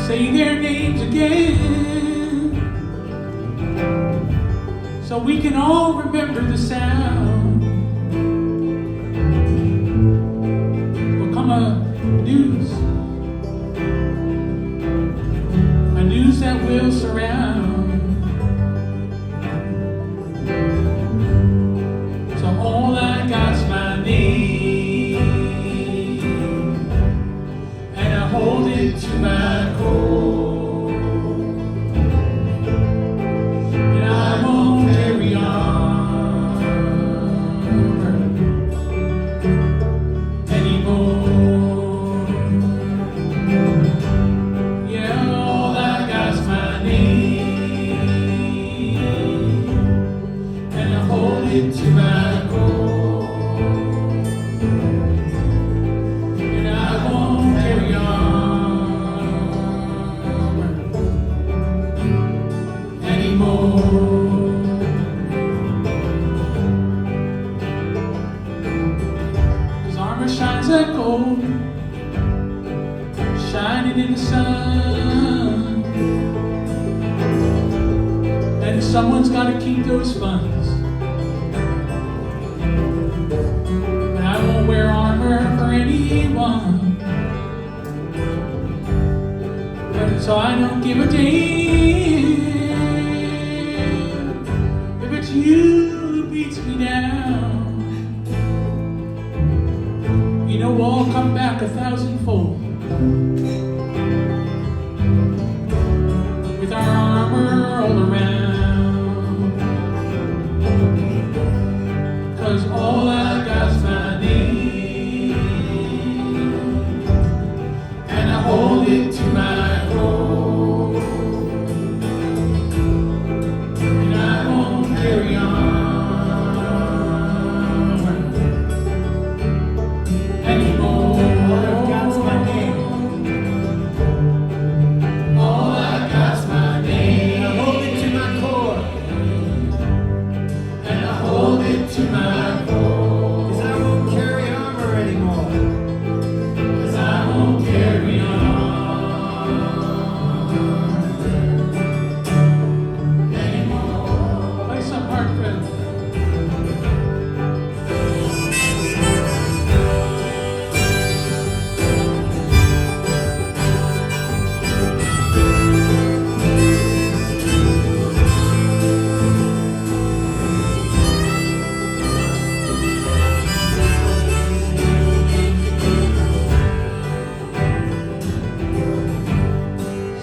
Say their names again, so we can all remember the sound. Will come a news that will surround. So all I got's my name, and I hold it to my core, and I won't carry on anymore. Yeah, all I got's my name, and I hold it to my core, and I won't carry on anymore. 'Cause armor shines like gold, shining in the sun, and someone's gotta keep those funds. But I won't wear armor for anyone, so I don't give a damn if it's you who beats me down. You know I'll come back 1,000-fold with our armor all around. 'Cause all I got's my name, and I hold it to my core, and I won't carry on anymore. God's my name. All I got's my name. I hold it to my core, and I hold it to my core. 'Cause I won't carry armor anymore. 'Cause I won't carry on anymore. Play some heartfelt.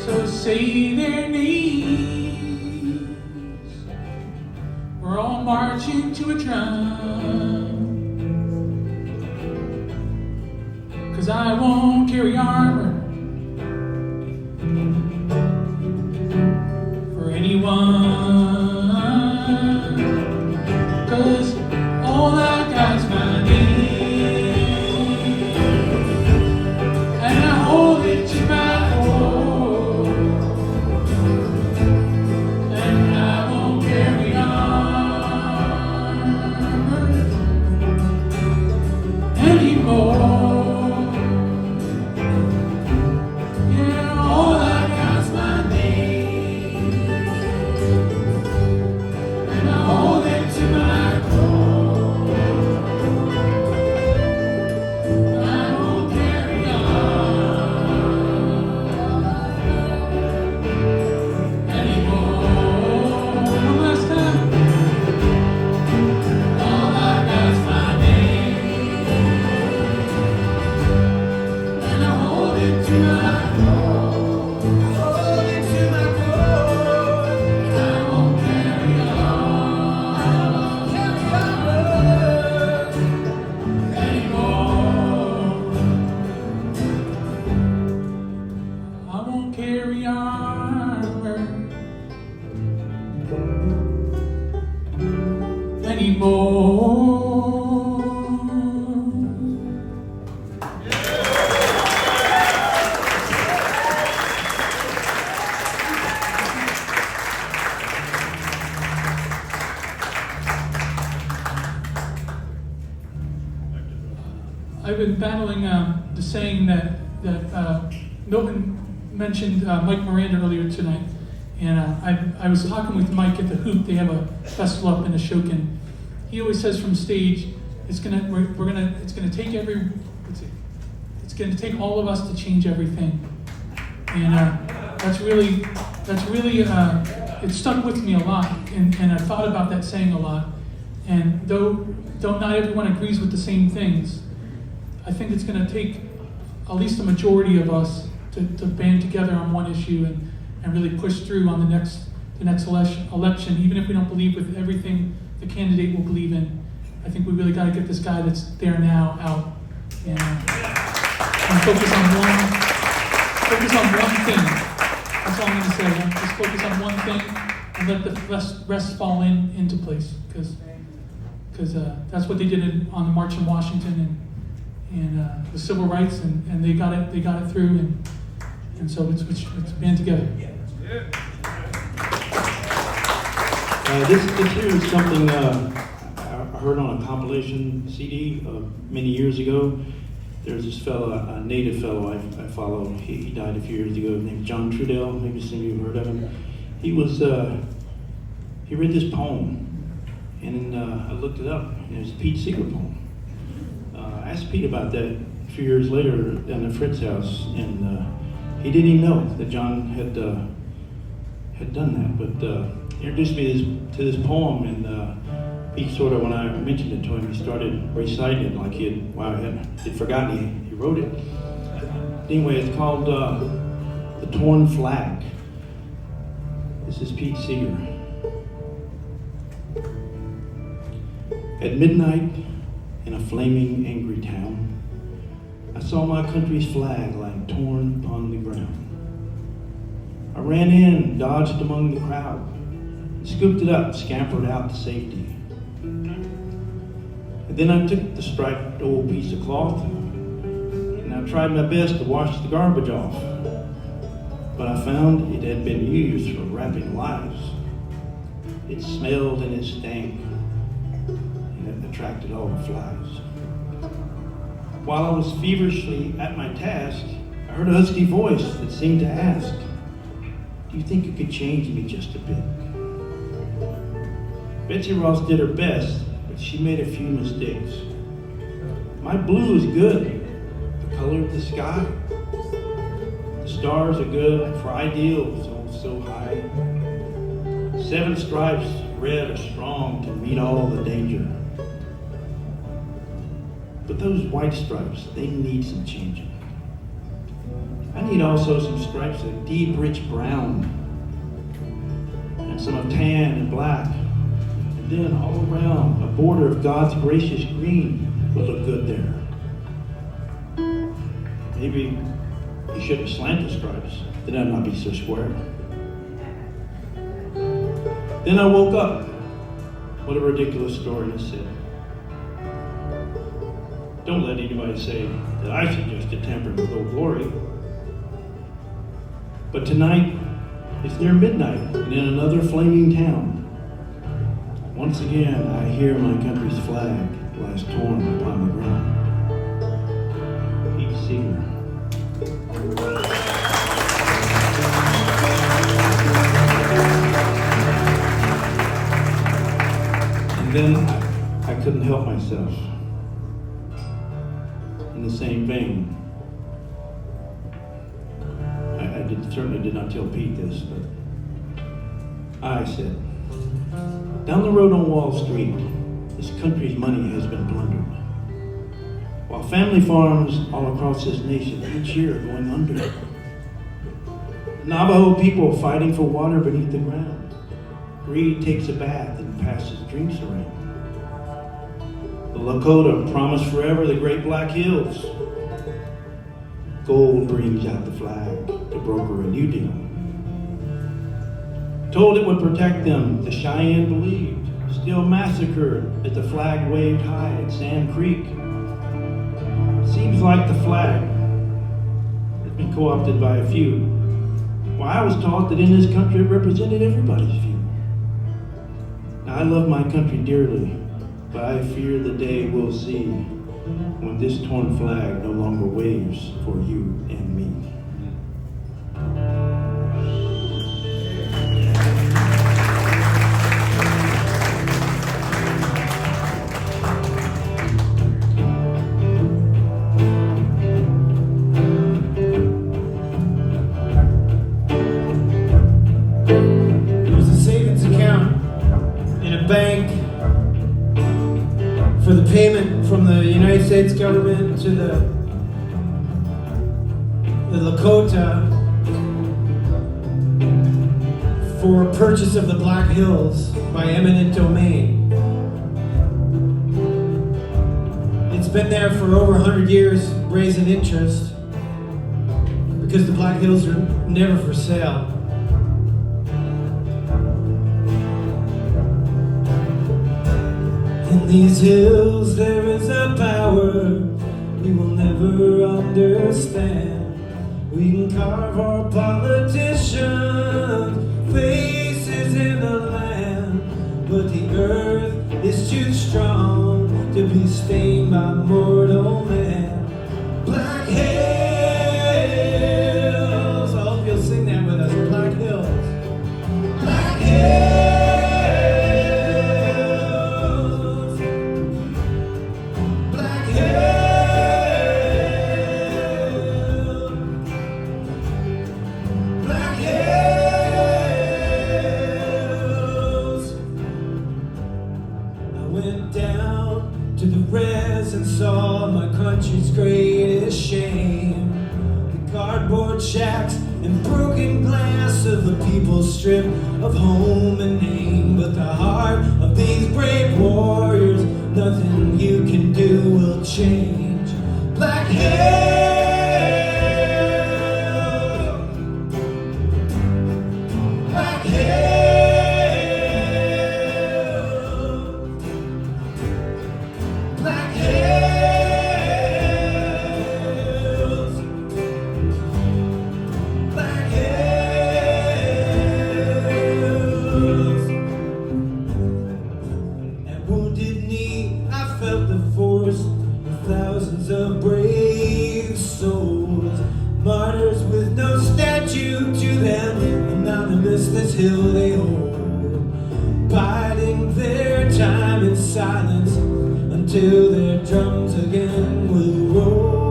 So say their names. We're all marching to a drum. 'Cause I won't carry armor for anyone. 'Cause all I got's my name, and I hold it to my core, and I won't carry on anymore. Yeah, all I got's my name, and I hold it to my core, I've been battling the saying that Milton mentioned Mike Miranda earlier tonight, and I was talking with Mike at the Hoop. They have a festival up in Ashokan. He always says from stage, it's gonna take all of us to change everything, and that's really it stuck with me a lot, and I thought about that saying a lot. And though not everyone agrees with the same things, I think it's going to take at least a majority of us to band together on one issue and really push through on the next election, even if we don't believe with everything the candidate will believe in. I think we really got to get this guy that's there now out and focus on one thing. That's all I'm going to say. Just focus on one thing and let the rest fall into place, because that's what they did on the March in Washington and the civil rights, and they got it through, and so it's band together. This here is something I heard on a compilation CD many years ago. There's this fellow, a native fellow I follow. He died a few years ago, named John Trudell. Maybe some of you have heard of him. He read this poem, and I looked it up, and it was a Pete Seeger poem. I asked Pete about that a few years later down at Fred's house, and he didn't even know that John had done that, but he introduced me to this poem, and he sort of, when I mentioned it to him, he started reciting it like he'd forgotten he wrote it. Anyway, it's called The Torn Flag. This is Pete Seeger. At midnight, in a flaming, angry town, I saw my country's flag lying torn upon the ground. I ran in, dodged among the crowd, scooped it up, scampered out to safety. And then I took the striped old piece of cloth, and I tried my best to wash the garbage off. But I found it had been used for wrapping lives. It smelled and it stank, and it attracted all the flies. While I was feverishly at my task, I heard a husky voice that seemed to ask, "Do you think you could change me just a bit?" Betsy Ross did her best, but she made a few mistakes. My blue is good, the color of the sky. The stars are good for ideals so high. 7 stripes, red, are strong to meet all the danger. But those white stripes, they need some changing. I need also some stripes of deep, rich brown, and some of tan and black, and then all around a border of God's gracious green would look good there. Maybe you shouldn't slant the stripes, then I'd not be so square. Then I woke up. What a ridiculous story to say. Don't let anybody say that I suggested tampering with Old Glory. But tonight, it's near midnight, and in another flaming town, once again I hear my country's flag lies torn upon the ground. Pete Seeger. And then I couldn't help myself. In the same vein, I certainly did not tell Pete this, but I said, down the road on Wall Street, this country's money has been plundered, while family farms all across this nation each year are going under. Navajo people fighting for water beneath the ground. Greed takes a bath and passes drinks around. The Lakota promised forever the Great Black Hills. Gold brings out the flag to broker a new deal. Told it would protect them, the Cheyenne believed. Still massacred as the flag waved high at Sand Creek. Seems like the flag has been co-opted by a few. Well, I was taught that in this country it represented everybody's view. Now, I love my country dearly, but I fear the day we'll see when this torn flag no longer waves for you and me. There's a savings account in a bank for the payment from the United States government to the Lakota for purchase of the Black Hills by eminent domain. It's been there for over 100 years, raising interest, because the Black Hills are never for sale. In these hills there is a power we will never understand. We can carve our politicians' faces in the land, but the earth is too strong to be stained by mortal man. Black hills, I hope you'll sing that with us. Black hills. Black hills. And saw my country's greatest shame. The cardboard shacks and broken glass of the people stripped of home and name. But the heart of these brave warriors, nothing you can do will change. Black hair. Black hair. Thousands of brave souls, martyrs with no statue to them, anonymous this hill they hold, biding their time in silence until their drums again will roll.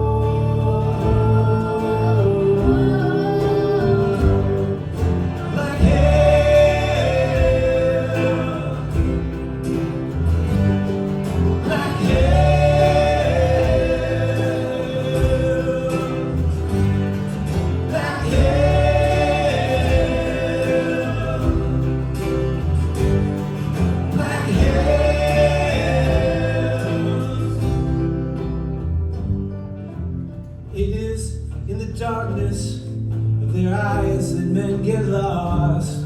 Black hair, black hair. Darkness of their eyes that men get lost.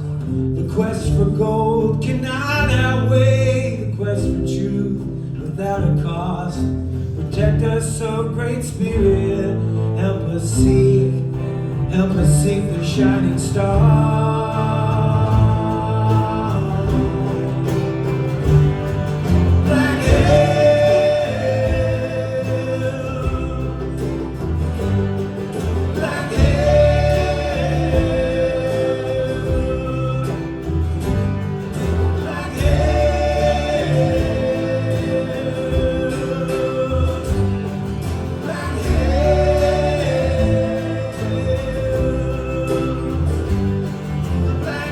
The quest for gold cannot outweigh the quest for truth without a cost. Protect us, oh great spirit, help us seek the shining star. Black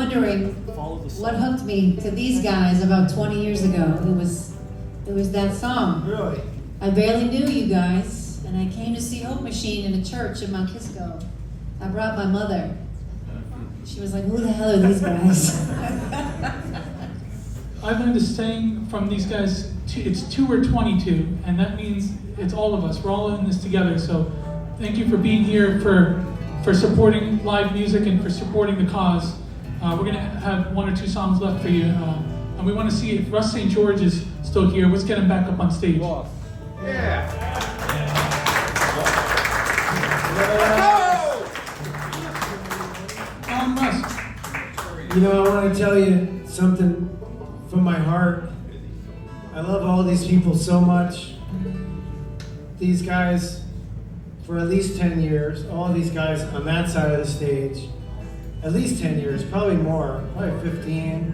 wondering what hooked me to these guys about 20 years ago. It was that song. Really? I barely knew you guys, and I came to see Hope Machine in a church in Mount Kisco. I brought my mother. She was like, who the hell are these guys? I've learned to sing from these guys, it's 2 or 22, and that means it's all of us. We're all in this together, so thank you for being here, for supporting live music and for supporting the cause. We're going to have 1 or 2 songs left for you, and we want to see if Russ St. George is still here. Let's get him back up on stage. Russ. You know, I want to tell you something from my heart. I love all these people so much. These guys, for at least 10 years, all these guys on that side of the stage, at least 10 years, probably more, probably 15.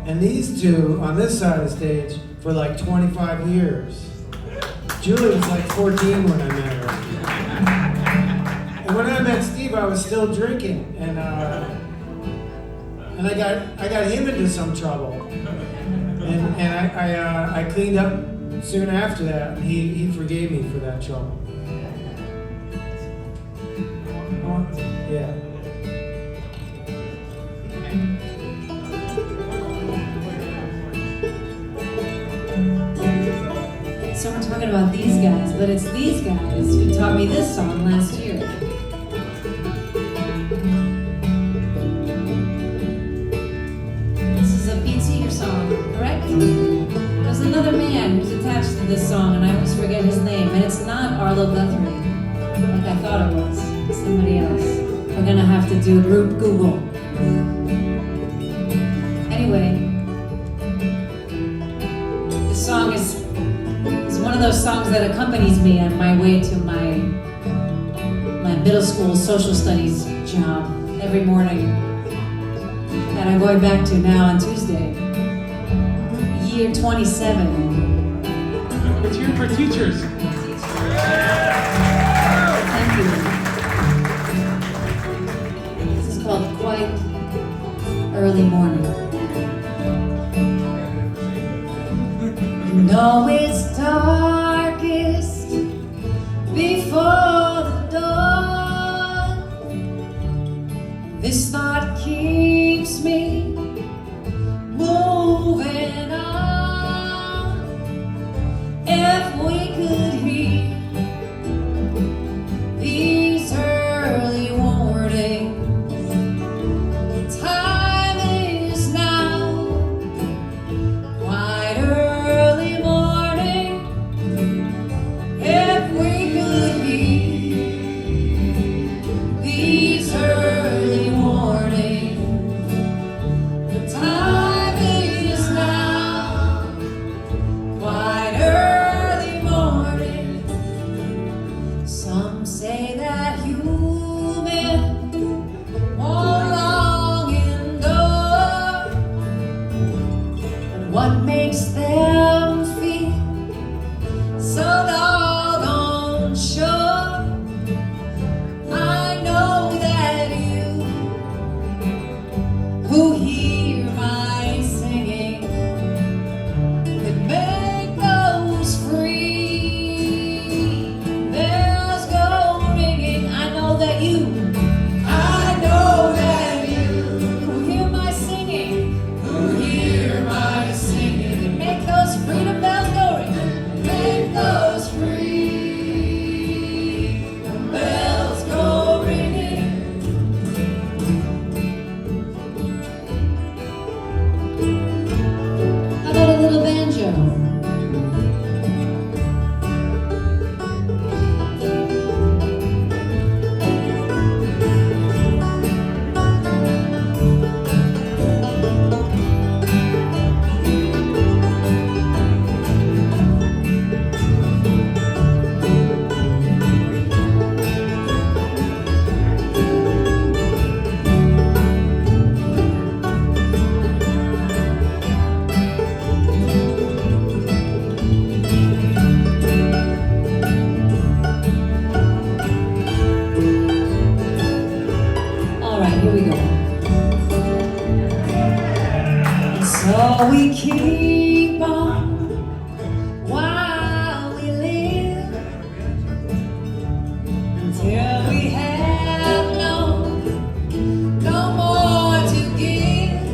And these two on this side of the stage for like 25 years. Julie was like 14 when I met her. And when I met Steve, I was still drinking, and I got him into some trouble, and I cleaned up soon after that. And he forgave me for that trouble. Yeah. So we're talking about these guys, but it's these guys who taught me this song last year. This is a Pete Seeger song, correct? There's another man who's attached to this song, and I always forget his name, and it's not Arlo Guthrie, like I thought it was. It's somebody else. We're gonna have to do a group Google. Anyway, this song is one of those songs that accompanies me on my way to my middle school social studies job every morning that I'm going back to now on Tuesday. Year 27. Let's hear it for teachers. Thank you. This is called Quite Early Morning. You know it's darkest before the dawn. This thought keeps me moving on. If we could hear these early warnings, time is now. Quite early morning. If we could hear these early warnings. we keep on while we live, until we have no more to give.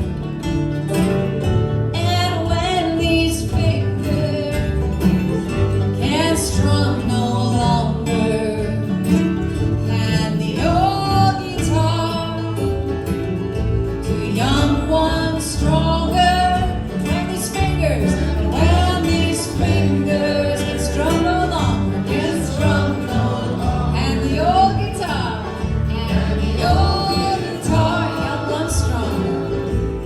And when these fingers can't strum no longer, and the old guitar to young ones stronger. When these fingers can strum no longer, and the old guitar, young ones stronger,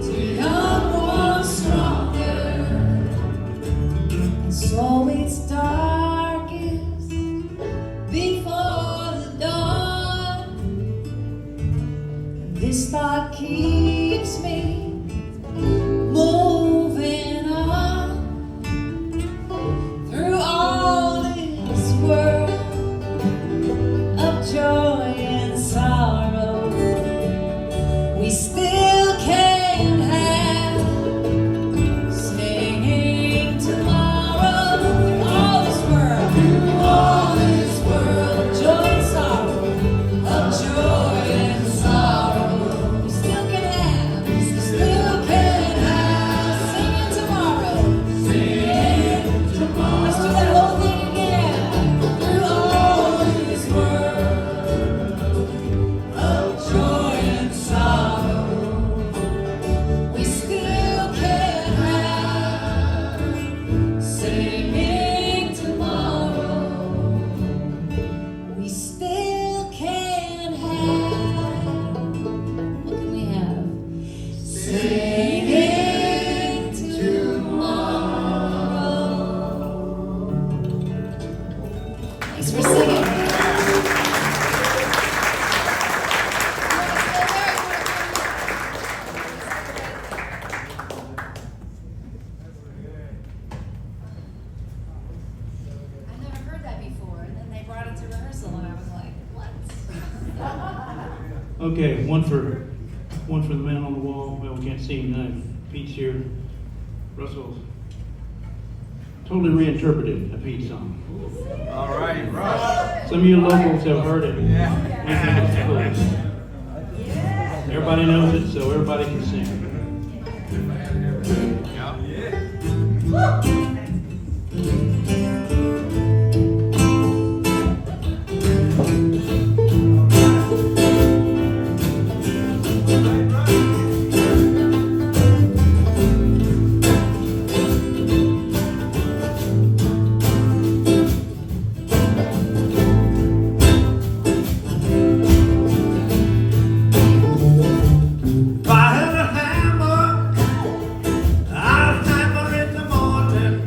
to young ones stronger. And so it's darkest before the dawn. This thought keeps me moving on through all this world of joy and sorrow. We still can have singing tomorrow. Through all this world of joy and sorrow, of joy and sorrow. We still can have singing tomorrow. Let's do that whole thing again. Through all this world of joy and sorrow, we still can have singing tomorrow. We still can have. What can we have? Singing tomorrow. Thanks for singing. I never heard that before, and then they brought it to rehearsal, and I was like, what? Okay, one for the man on the wall. Well, we can't see him tonight. Pete's here. Russell totally reinterpreted a Pete song. All right, Russ. Some of you locals have heard it. Yeah. We think it's cool. Everybody knows it, so everybody can sing. If I had a hammer, I'd hammer in the morning.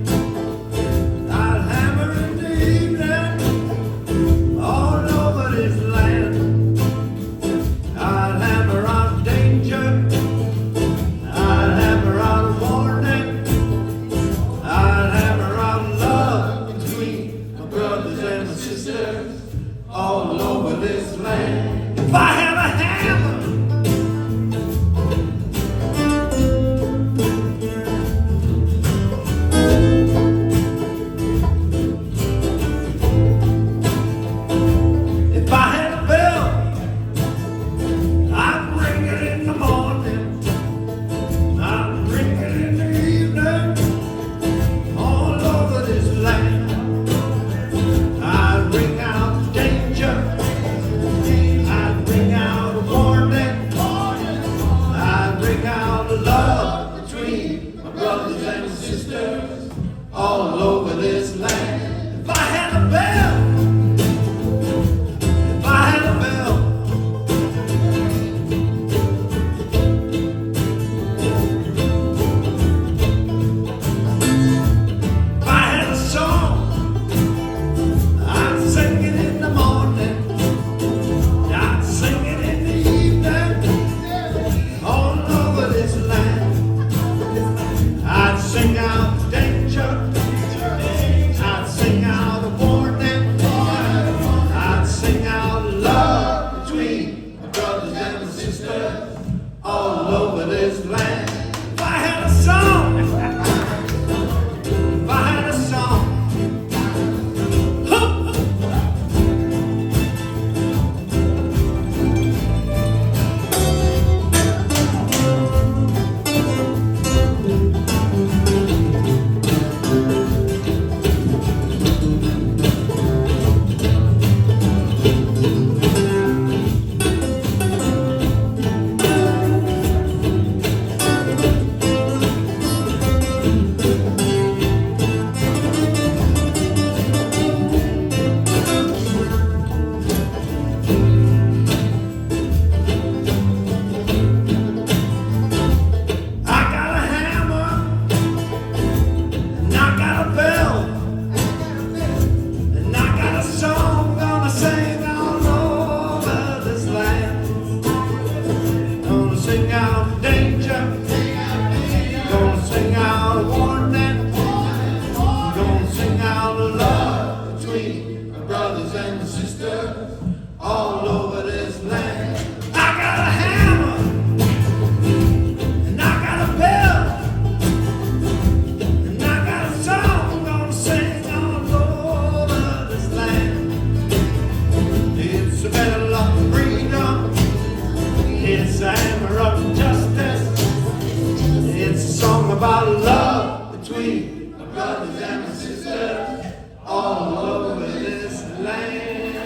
brothers and my sisters all over this land.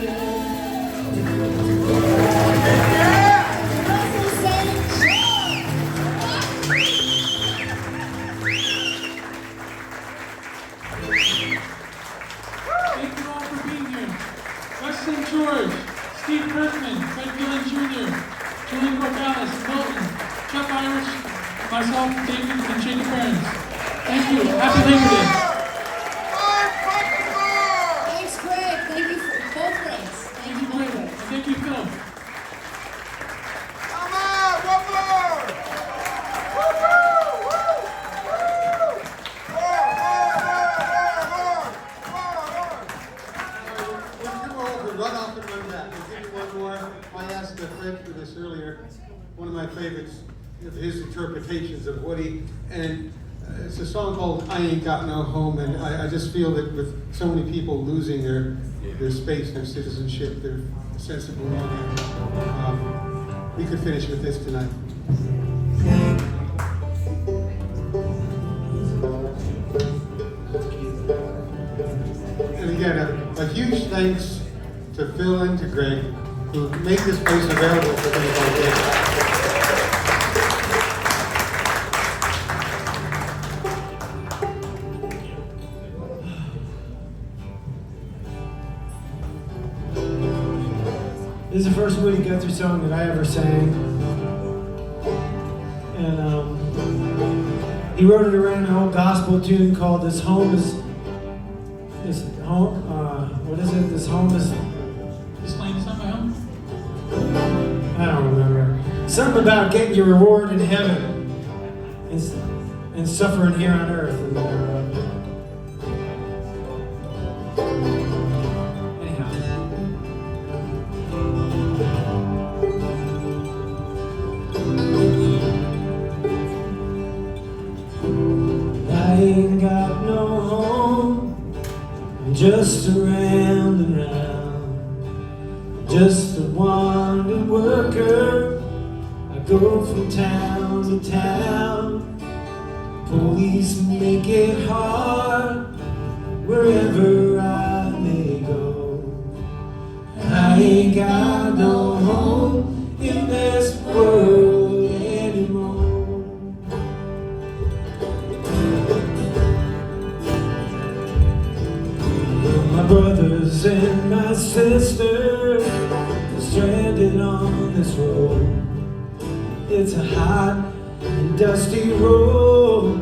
Thank you all for being here. Wes St. George, Steve Kirkman, Fred Gillen Jr., Julian Corvallis, Milton, Chuck Irish, myself, David, and Jacob Burns. Thank you. Happy Labor Day. Thanks, Greg. Thank you for both Gregs. Thank you, both Gregs. Thank you, Phil. Come on, one more! Run off and run back. We'll give you one more. I asked Fred for this earlier. One of my favorites of his interpretations of Woody, and it's a song called "I Ain't Got No Home." And I just feel that with so many people losing their space, their citizenship, their sense of belonging, we could finish with this tonight. And again, a huge thanks to Phil and to Greg, who made this place available for things like this. This is the first Woody Guthrie song that I ever sang. And he wrote it around an old gospel tune called This Home is... what is it? This home is... This lane is not my home. I don't remember. Something about getting your reward in heaven and suffering here on earth. And, anyhow. I ain't got no home, I'm just around and round. Just a wandering worker, I go from town to town. Police make it hard wherever I may go. I ain't got no home in this world anymore. My brothers and my sisters stranded on this road. It's a hot and dusty road.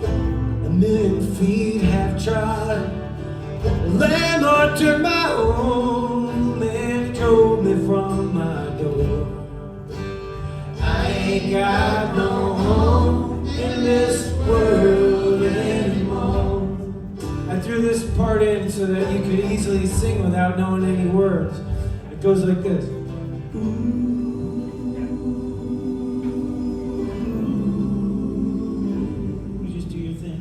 A million feet have tried. The landlord took my home and he drove me from my door. I ain't got no home in this world anymore. I threw this part in so that you could easily sing without knowing any words. It goes like this. You just do your thing.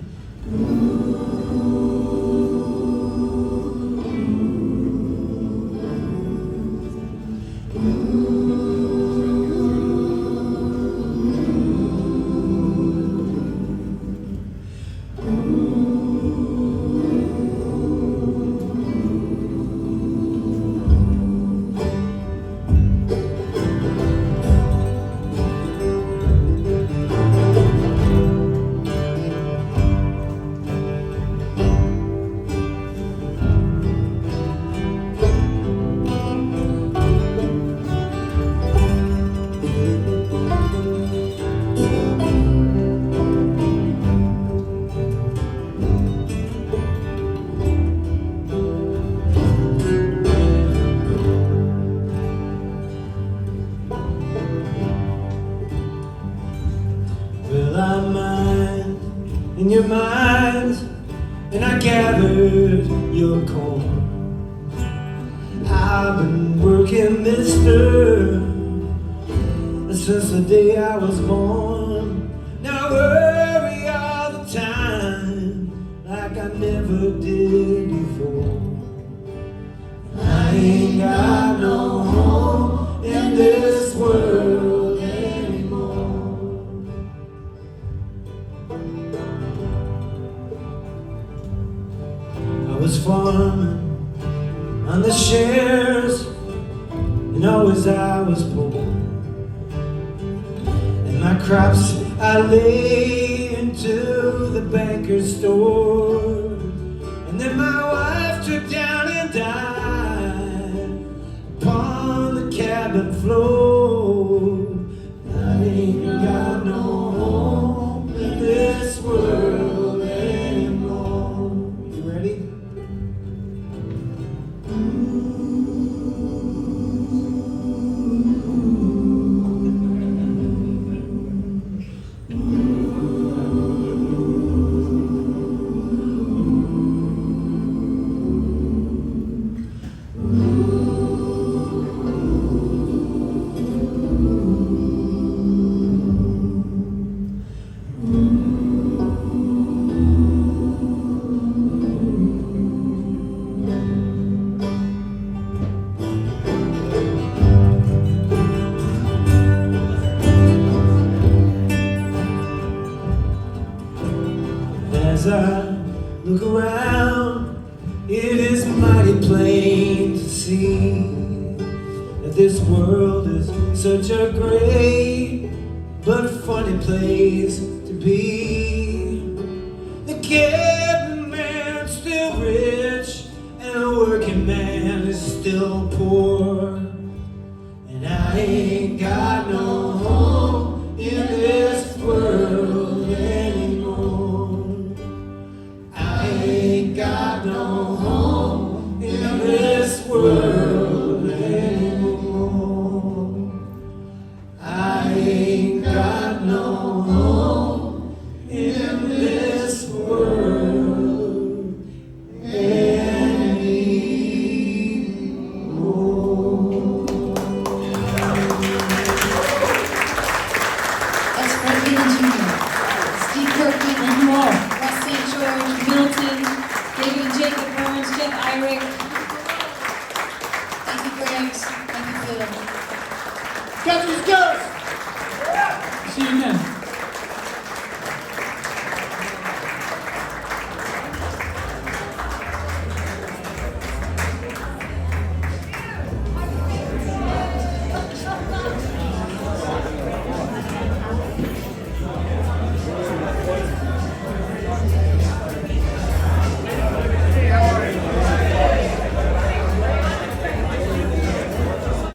Well, I'm mine in your minds, and I gathered your corn. I've been working, mister, since the day I was born. Now I worry all the time, like I never did before. I ain't got no home in this world anymore. was farming on the shares, and always I was poor. And my crops I laid into the banker's store. And then my wife took down and died upon the cabin floor. I ain't got no home in this world anymore. You ready? As I look around, it is mighty plain to see that this world is such a great but funny place to be. The cabin man's still rich and the working man is still poor. And I ain't got no home in this world anymore. I ain't got no home in this world.